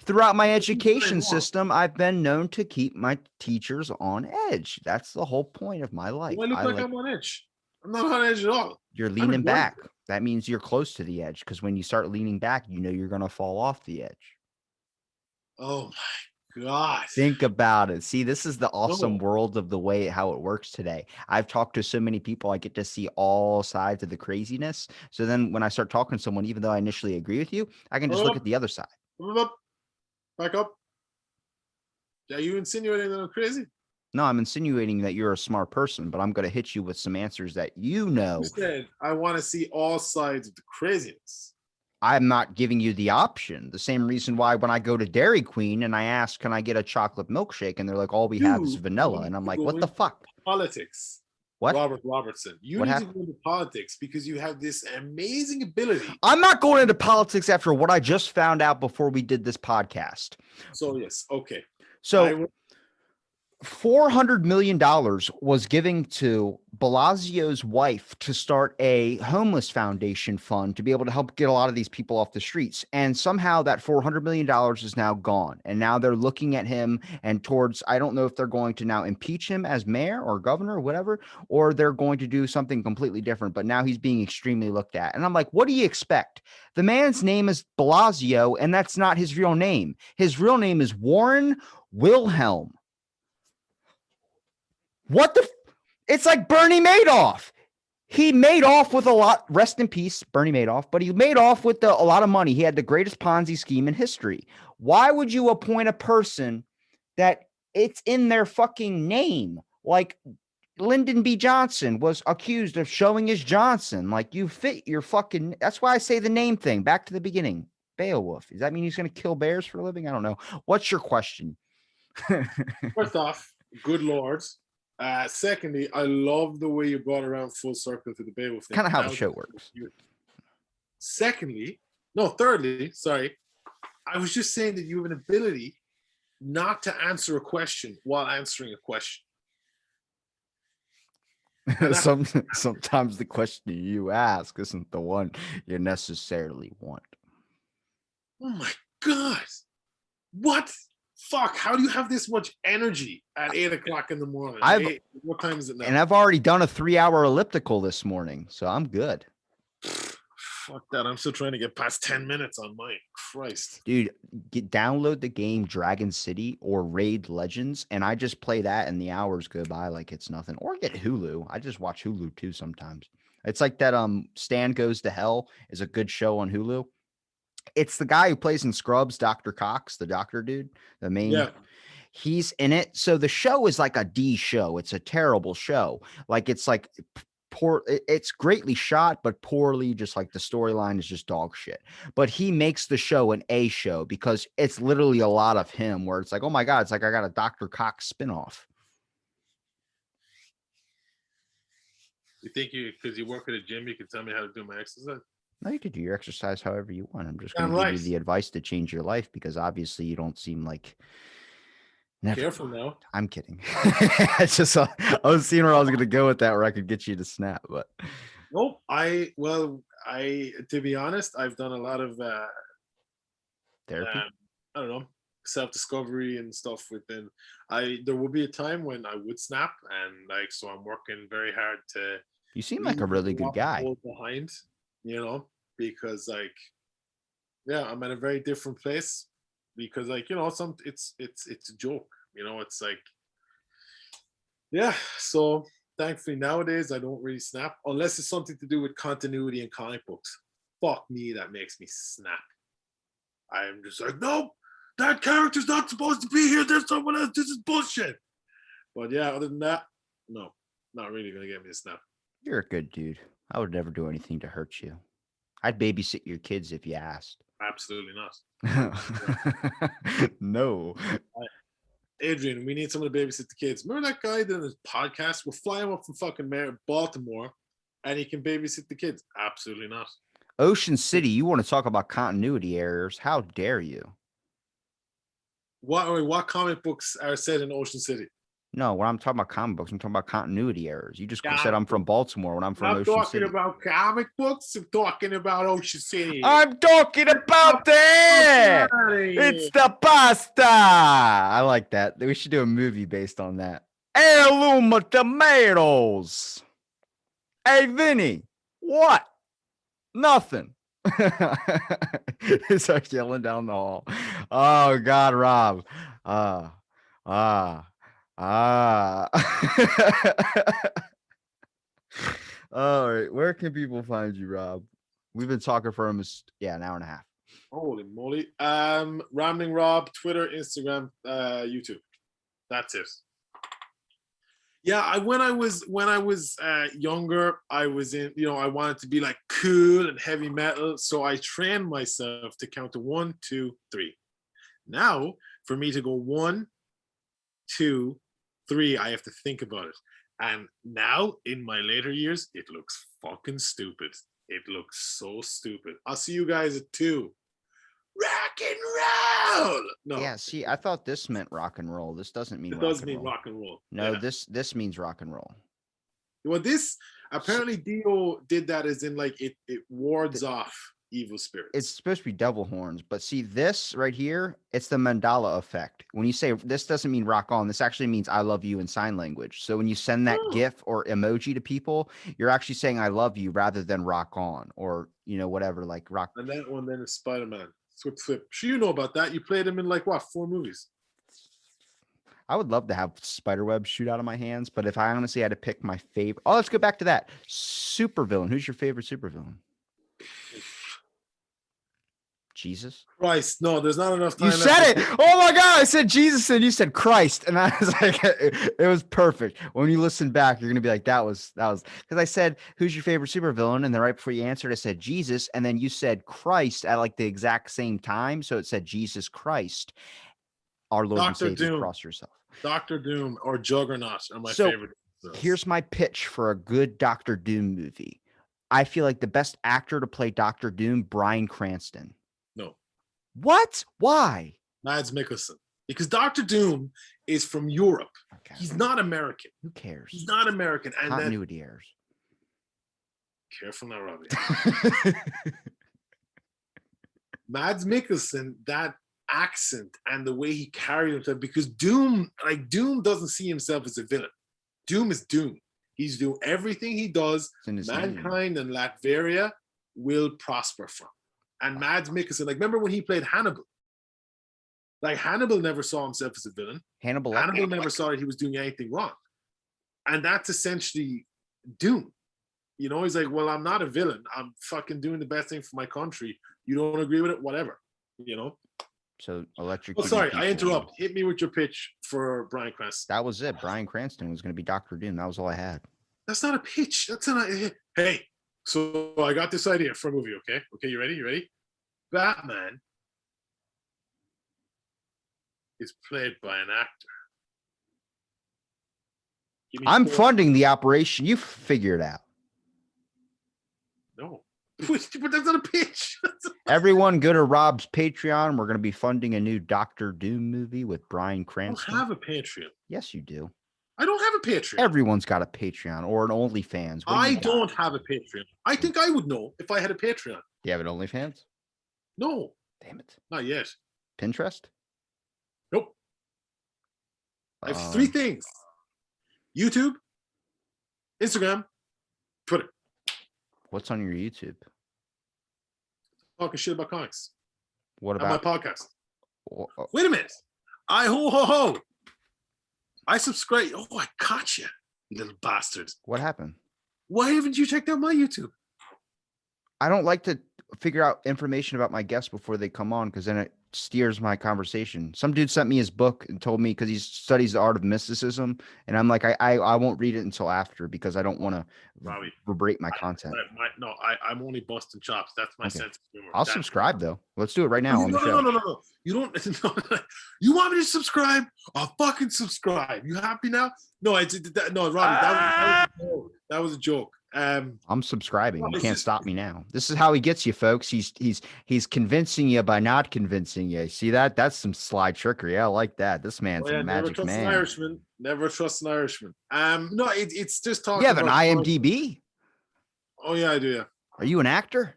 throughout my education system, I've been known to keep my teachers on edge. That's the whole point of my life. I look like I'm on edge. I'm not on edge at all. You're leaning back. That means you're close to the edge, because when you start leaning back, you know you're going to fall off the edge. Oh my God. Think about it. See, this is the awesome No. world of the way how it works today. I've talked to so many people, I get to see all sides of the craziness. So then when I start talking to someone, even though I initially agree with you, I can just look at the other side. Up. Back up. Are you insinuating that I'm crazy? No, I'm insinuating that you're a smart person, but I'm going to hit you with some answers that you know. You said I want to see all sides of the craziness. I'm not giving you the option. The same reason why when I go to Dairy Queen and I ask, can I get a chocolate milkshake? And they're like, all we have is vanilla. And I'm like, what the fuck? Politics. What? Robert Robertson. You need to go into politics because you have this amazing ability. I'm not going into politics after what I just found out before we did this podcast. So, yes. Okay. So $400 million was given to Balasio's wife to start a homeless foundation fund to be able to help get a lot of these people off the streets. And somehow that $400 million is now gone. And now they're looking at him and towards, I don't know if they're going to now impeach him as mayor or governor or whatever, or they're going to do something completely different. But now he's being extremely looked at. And I'm like, what do you expect? The man's name is Blasio, and that's not his real name. His real name is Warren Wilhelm. What the? It's like Bernie Madoff. He made off with a lot. Rest in peace, Bernie Madoff. But he made off with a lot of money. He had the greatest Ponzi scheme in history. Why would you appoint a person that it's in their fucking name? Like Lyndon B. Johnson was accused of showing his Johnson. Like you fit your fucking. That's why I say the name thing. Back to the beginning. Beowulf. Does that mean he's going to kill bears for a living? I don't know. What's your question? First off, good Lord. Secondly, I love the way you brought around full circle to the Beowulf thing. Kind of how the show works. Thirdly, sorry. I was just saying that you have an ability not to answer a question while answering a question. Sometimes the question you ask isn't the one you necessarily want. Oh my God. What? Fuck, how do you have this much energy at 8 o'clock in the morning? What time is it now? And I've already done a 3-hour elliptical this morning, so I'm good. Fuck that. I'm still trying to get past 10 minutes on mine. Christ. Dude, download the game Dragon City or Raid Legends, and I just play that and the hours go by like it's nothing. Or get Hulu. I just watch Hulu too sometimes. It's like that Stan Goes to Hell is a good show on Hulu. It's the guy who plays in Scrubs, Dr. Cox, the doctor dude, the main. Yeah. He's in it. So the show is like a D show. It's a terrible show. Like it's like poor. It's greatly shot, but poorly. Just like the storyline is just dog shit. But he makes the show an A show because it's literally a lot of him where it's like, oh my God, it's like I got a Dr. Cox spinoff. You think because you work at a gym, you can tell me how to do my exercise? No, you could do your exercise however you want. I'm just going to give you the advice to change your life because obviously you don't seem like. Never. Careful now. I'm kidding. I was seeing where I was going to go with that, where I could get you to snap, but. Nope. To be honest, I've done a lot of therapy. I don't know, self-discovery and stuff within. There will be a time when I would snap, and so I'm working very hard to. You seem like a really good guy. Behind. Because I'm at a very different place because it's a joke, it's like, so thankfully nowadays I don't really snap unless it's something to do with continuity in comic books. Fuck me, that makes me snap. I'm just like, nope, that character's not supposed to be here, there's someone else, this is bullshit. But other than that, no, not really gonna get me to snap. You're a good dude. I would never do anything to hurt you. I'd babysit your kids if you asked. Absolutely not. No. Adrian, we need someone to babysit the kids. Remember that guy that in his podcast? We'll fly him up from fucking Baltimore and he can babysit the kids. Absolutely not. Ocean City, you want to talk about continuity errors? How dare you? What comic books are set in Ocean City? No, when I'm talking about comic books, I'm talking about continuity errors. You just said I'm from Baltimore when I'm from Ocean City. I'm talking about comic books. I'm talking about Ocean City. I'm talking about that. It's the pasta. I like that. We should do a movie based on that. Heirloom tomatoes. Hey, Vinny. What? Nothing. He starts yelling down the hall. Oh, God, Rob. Ah, ah, ah. All right. Where can people find you, Rob? We've been talking for almost an hour and a half. Holy moly. Rambling Rob, Twitter, Instagram, YouTube. That's it. Yeah, when I was younger, I was in, I wanted to be like cool and heavy metal. So I trained myself to count to 1, 2, 3. Now, for me to go 1, 2, 3, I have to think about it. And now in my later years, it looks fucking stupid. It looks so stupid. I'll see you guys at 2. Rock and roll. No, Yeah, see, I thought this meant rock and roll. This doesn't mean it rock does and mean roll. rock and roll. No, Yeah. this means rock and roll. Well, this apparently Dio did that as in like it wards off evil spirits. It's supposed to be devil horns, but see this right here, it's the mandala effect. When you say this doesn't mean rock on, this actually means I love you in sign language. So when you send that GIF or emoji to people, you're actually saying I love you rather than rock on or whatever, like rock. And that one then is Spider-Man. Flip. Sure, you know about that. You played him in like what, 4 movies? I would love to have spiderweb shoot out of my hands, but if I honestly had to pick my favorite, let's go back to that supervillain. Who's your favorite supervillain? Jesus Christ, no, there's not enough time. You said it. Oh my God. I said Jesus and you said Christ. And I was like, it was perfect. When you listen back, you're going to be like, that was because I said, who's your favorite supervillain? And then right before you answered, I said Jesus. And then you said Christ at like the exact same time. So it said Jesus Christ, our Lord and Savior. Doom. Cross yourself. Dr. Doom or Juggernaut are my favorite. Here's my pitch for a good Dr. Doom movie. I feel like the best actor to play Dr. Doom, Bryan Cranston. No. What? Why? Mads Mikkelsen. Because Dr. Doom is from Europe. Okay. He's not American. Who cares? He's not American. And continuity errors. Careful now, Robbie. Mads Mikkelsen, that accent and the way he carried himself, because Doom doesn't see himself as a villain. Doom is Doom. He's doing everything he does. Mankind and Latveria will prosper from. And Mads Mikkelsen, remember when he played Hannibal? Hannibal never saw himself as a villain. Hannibal never saw that he was doing anything wrong. And that's essentially Doom. He's like, well, I'm not a villain. I'm fucking doing the best thing for my country. You don't agree with it? Whatever. So electric. Oh, sorry, I interrupt. Hit me with your pitch for Bryan Cranston. That was it. Bryan Cranston was going to be Dr. Doom. That was all I had. That's not a pitch. That's not. Hey, so I got this idea for a movie. Okay, you ready? You ready? Batman is played by an actor. I'm funding the operation. You figure it out. No. But that's not a pitch. Everyone go to Rob's Patreon. We're going to be funding a new Dr. Doom movie with Bryan Cranston. I don't have a Patreon. Yes, you do. I don't have a Patreon. Everyone's got a Patreon or an OnlyFans. I don't have a Patreon. I think I would know if I had a Patreon. Do you have an OnlyFans? No. Damn it. Not yet. Pinterest? Nope. I have 3 things. YouTube, Instagram, Twitter. What's on your YouTube? Talking shit about comics. What about my podcast? Wait a minute. I subscribe. Oh, I caught you, you little bastard. What happened? Why haven't you checked out my YouTube? I don't like to figure out information about my guests before they come on because then it steers my conversation. Some dude sent me his book and told me because he studies the art of mysticism, and I'm like, I won't read it until after because I don't want to reverberate my content. I'm only busting chops. That's my sense of humor. I'll subscribe though. Let's do it right now on the show. No. You don't. You want me to subscribe? I'll fucking subscribe. You happy now? No, Robbie. That was a joke. I'm subscribing. You can't stop me now. This is how he gets you, folks. He's convincing you by not convincing you. See that? That's some sly trickery. I like that. This man's a magic man. Never trust an Irishman. No, it's just talking. You have an IMDb? Oh yeah, I do. Yeah. Are you an actor?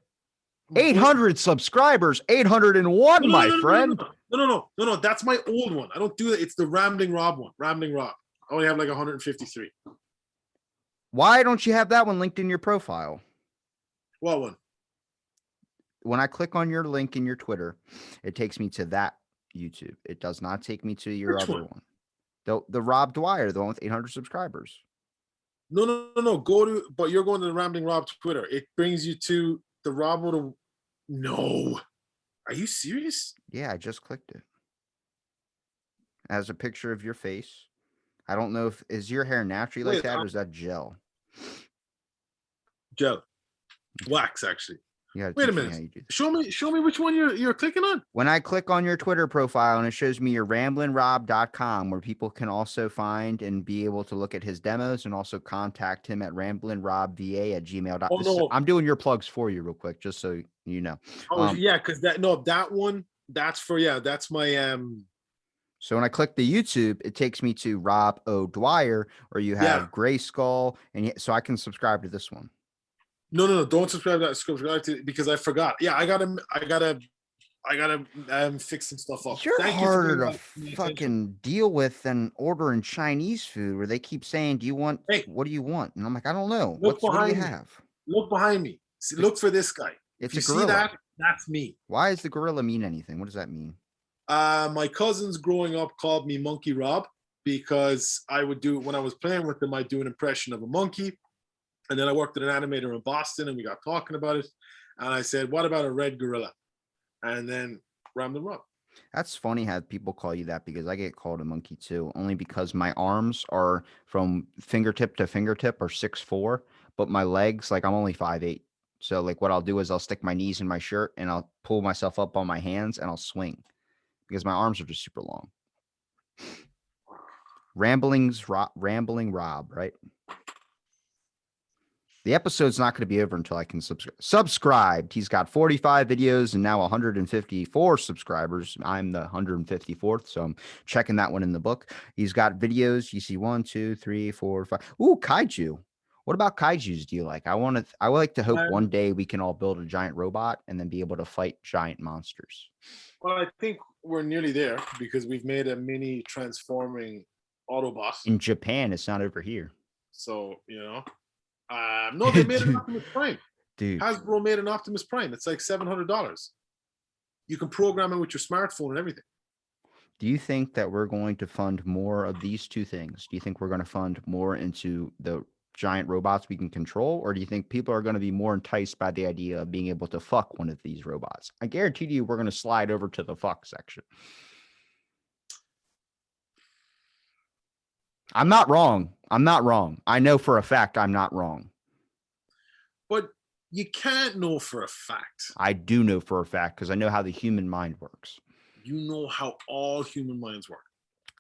800 subscribers, 801, my friend. No. That's my old one. I don't do that. It's the Rambling Rob one. Rambling Rob. I only have like 153. Why don't you have that one linked in your profile? What one? When I click on your link in your Twitter, it takes me to that YouTube. It does not take me to your Which other one? one. The Rob Dwyer, the one with 800 subscribers. No. Go to, but you're going to the Rambling Rob Twitter. It brings you to the Rob with a. No, are you serious? Yeah, I just clicked it. As a picture of your face. I don't know if is your hair naturally like Wait, that or is that gel? Gel, wax actually. You gotta Wait a teach me minute. how you do that. Show me which one you're clicking on. When I click on your Twitter profile and it shows me your ramblingrob.com, where people can also find and be able to look at his demos and also contact him at ramblingrobva@gmail.com. Oh no. I'm doing your plugs for you real quick, just so you know. Oh yeah, because that one that's for that's my So when I click the YouTube, it takes me to Rob O. Dwyer, or you have Gray Skull, and so I can subscribe to this one. No, don't subscribe to that. Subscribe to because I forgot. Yeah, I gotta fix some stuff up. You're Thank harder you to fucking deal with than ordering Chinese food, where they keep saying, "Do you want? Hey, what do you want?" And I'm like, "I don't know. What do you have?" Look behind me. See, look for this guy. It's if you a gorilla. See that? That's me. Why does the gorilla mean anything? What does that mean? My cousins growing up called me Monkey Rob because I would do when I was playing with them. I'd do an impression of a monkey. And then I worked at an animator in Boston and we got talking about it. And I said, what about a red gorilla? And then rammed them up. That's funny how people call you that because I get called a monkey too, only because my arms are from fingertip to fingertip are 6'4", but my legs, like I'm only 5'8". So like what I'll do is I'll stick my knees in my shirt and I'll pull myself up on my hands and I'll swing because my arms are just super long. Rambling Rob, right? The episode's not going to be over until I can subscribe. He's got 45 videos and now 154 subscribers. I'm the 154th, so I'm checking that one in the book. He's got videos. You see 1, 2, 3, 4, 5. Ooh, kaiju. What about kaijus do you like? I would like to hope one day we can all build a giant robot and then be able to fight giant monsters. Well, I think we're nearly there because we've made a mini transforming Autobot. In Japan, it's not over here. So, no, they made an Optimus Prime. Dude. Hasbro made an Optimus Prime. It's like $700. You can program it with your smartphone and everything. Do you think that we're going to fund more of these two things? Do you think we're going to fund more into the giant robots we can control? Or do you think people are going to be more enticed by the idea of being able to fuck one of these robots? I guarantee you we're going to slide over to the fuck section. I'm not wrong. I know for a fact I'm not wrong. But you can't know for a fact. I do know for a fact because I know how the human mind works. You know how all human minds work.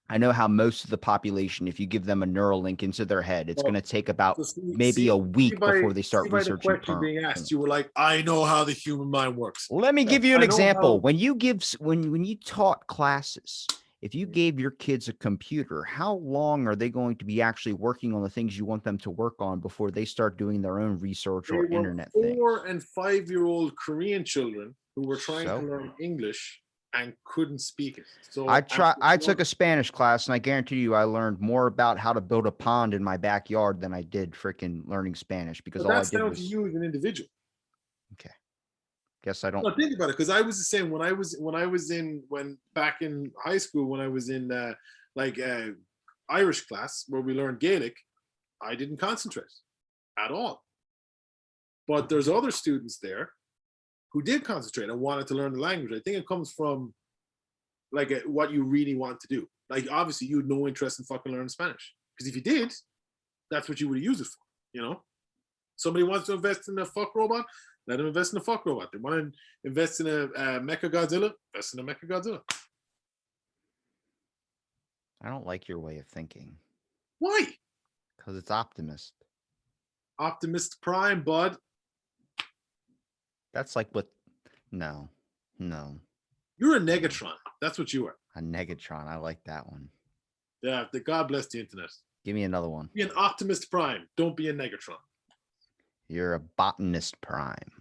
I know how most of the population, if you give them a neural link into their head, it's going to take about maybe a week before they start researching. The question being asked, you were like, I know how the human mind works. Let me give you an example. When you taught classes, if you gave your kids a computer, how long are they going to be actually working on the things you want them to work on before they start doing their own research or internet things? 4- and 5-year-old Korean children who were trying to learn English and couldn't speak it. So I took a Spanish class and I guarantee you I learned more about how to build a pond in my backyard than I did freaking learning Spanish because all I did was you as an individual. Okay. Guess I don't. No, think about it, because I was the same when back in high school when I was in Irish class where we learned Gaelic. I didn't concentrate at all. But there's other students there who did concentrate and wanted to learn the language. I think it comes from what you really want to do. Like obviously you had no interest in fucking learning Spanish because if you did, that's what you would use it for. Somebody wants to invest in a fuck robot. Let them invest in a fuck robot. They want to invest in a Mecha Godzilla. Invest in a Mecha Godzilla. I don't like your way of thinking. Why? Because it's Optimist. Optimus Prime, bud. That's like what? No. You're a Negatron. That's what you are. A Negatron. I like that one. Yeah. God bless the internet. Give me another one. Be an Optimus Prime. Don't be a Negatron. You're a botanist prime.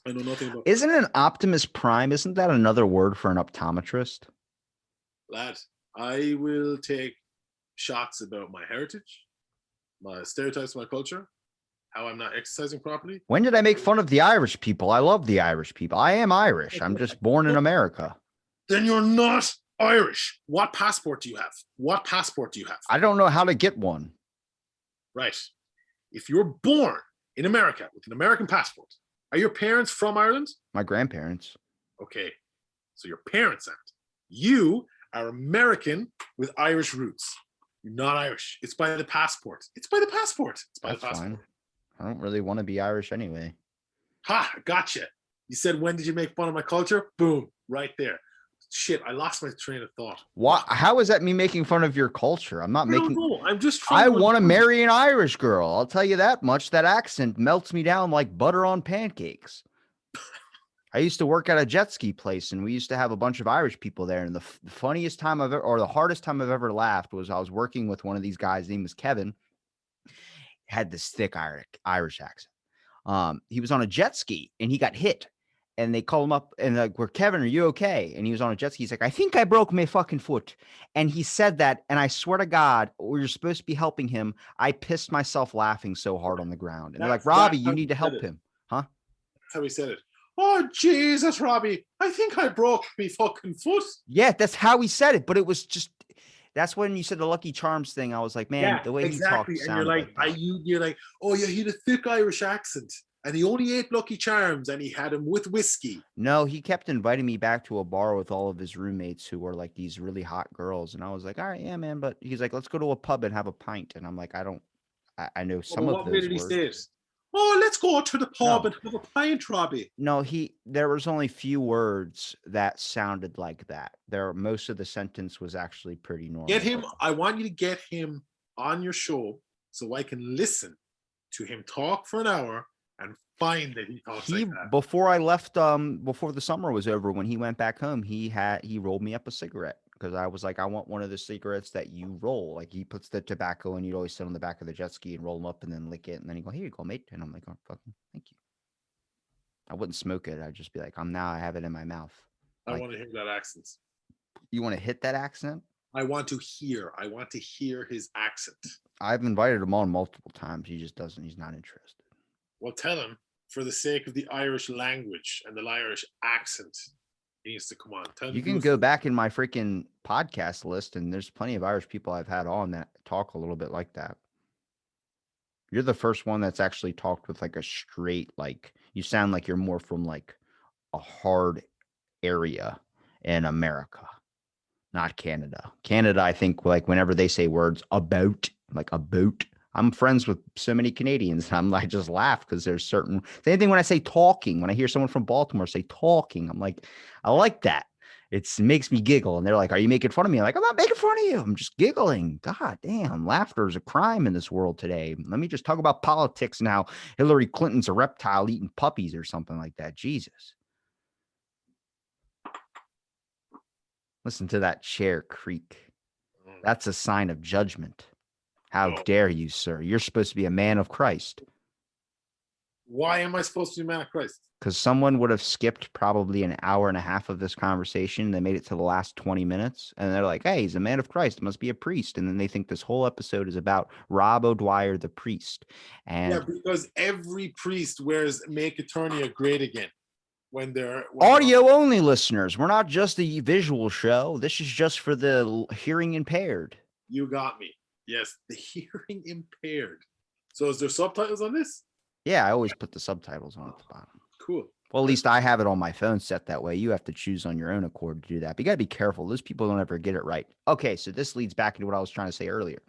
I know nothing about. Isn't an Optimus Prime? Isn't that another word for an optometrist? Lad, I will take shots about my heritage, my stereotypes, my culture, how I'm not exercising properly. When did I make fun of the Irish people? I love the Irish people. I am Irish. I'm just born in America. then you're not Irish. What passport do you have? What passport do you have? I don't know how to get one. Right. If you're born in America with an American passport, are your parents from Ireland? My grandparents. Okay. So your parents aren't. You are American with Irish roots. You're not Irish. It's by the passport. It's by the passport. It's by That's the passport. fine. I don't really want to be Irish anyway. Ha, gotcha. You said, when did you make fun of my culture? Boom, right there. Shit, I lost my train of thought. What? How is that me making fun of your culture? I'm not I making. don't know. I'm just trying I to want to marry an Irish girl. I'll tell you that much. That accent melts me down like butter on pancakes. I used to work at a jet ski place, and we used to have a bunch of Irish people there. And the funniest time I've ever, or the hardest time I've ever laughed was I was working with one of these guys. His name was Kevin. Had this thick Irish accent. He was on a jet ski and he got hit. And they call him up and like, "We're Kevin, are you okay?" And he was on a jet ski. He's like, "I think I broke my fucking foot." And he said that. And I swear to God, we were supposed to be helping him. I pissed myself laughing so hard on the ground. And they're like, "Robbie, you need to help him." Huh? That's how he said it. Oh, Jesus, Robbie. I think I broke my fucking foot. Yeah, that's how he said it. But it was just, that's when you said the Lucky Charms thing. I was like, man, the way exactly. he talked And you're sounded like, that. you're like, oh yeah, he had a thick Irish accent. And he only ate Lucky Charms and he had them with whiskey. No, he kept inviting me back to a bar with all of his roommates who were like these really hot girls. And I was like, all right, yeah, man. But he's like, let's go to a pub and have a pint. And I'm like, I know some of what way those did he words. say it? Oh, let's go to the pub No. and have a pint, Robbie. No, there was only few words that sounded like that. Most of the sentence was actually pretty normal. Get him. I want you to get him on your show so I can listen to him talk for an hour and find that he talks like that. Before I left, before the summer was over, when he went back home, he rolled me up a cigarette because I was like, I want one of the cigarettes that you roll. Like he puts the tobacco and you'd always sit on the back of the jet ski and roll them up and then lick it. And then he go, here you go, mate. And I'm like, oh, fucking thank you. I wouldn't smoke it. I'd just be like, I have it in my mouth. I want to hear that accent. You want to hit that accent? I want to hear his accent. I've invited him on multiple times. He just doesn't. He's not interested. Well, tell him, for the sake of the Irish language and the Irish accent, he needs to come on. Tell him you can go back in my freaking podcast list, and there's plenty of Irish people I've had on that talk a little bit like that. You're the first one that's actually talked with like a straight, like you sound like you're more from like a hard area in America, not Canada. Canada, I think, like whenever they say words about, I'm friends with so many Canadians. I just laugh because there's certain, same thing when I say talking, when I hear someone from Baltimore say talking, I'm like, I like that. It makes me giggle. And they're like, are you making fun of me? I'm like, I'm not making fun of you. I'm just giggling. God damn, laughter is a crime in this world today. Let me just talk about politics now. Hillary Clinton's a reptile eating puppies or something like that. Jesus. Listen to that chair creak. That's a sign of judgment. How dare you, sir? You're supposed to be a man of Christ. Why am I supposed to be a man of Christ? Because someone would have skipped probably an hour and a half of this conversation. They made it to the last 20 minutes. And they're like, hey, he's a man of Christ. Must be a priest. And then they think this whole episode is about Rob O'Dwyer, the priest. And yeah, because every priest wears Make Eternia Great Again. When they're audio only listeners. We're not just a visual show. This is just for the hearing impaired. You got me. Yes, the hearing impaired. So is there subtitles on this? Yeah, I always put the subtitles on at the bottom. Cool. Well, at least I have it on my phone set that way. You have to choose on your own accord to do that. But you got to be careful. Those people don't ever get it right. Okay, so this leads back into what I was trying to say earlier.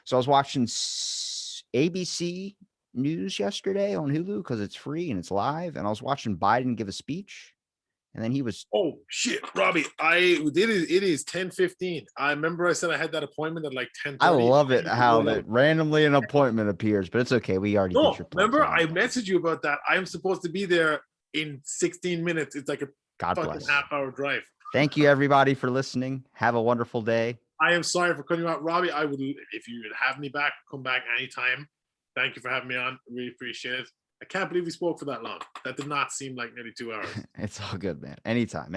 So I was watching ABC News yesterday on Hulu because it's free and it's live. And I was watching Biden give a speech. And then he was... Oh, shit, Robbie. It is 10:15. I remember I said I had that appointment at like 10:30. I love it how that randomly an appointment appears, but it's okay. We already did your remember I messaged you about that. I'm supposed to be there in 16 minutes. It's like a fucking half-hour drive. Thank you, everybody, for listening. Have a wonderful day. I am sorry for cutting you out. Robbie, I would, if you would have me back, come back anytime. Thank you for having me on. Really appreciate it. I can't believe we spoke for that long. That did not seem like nearly 2 hours. It's all good, man. Anytime.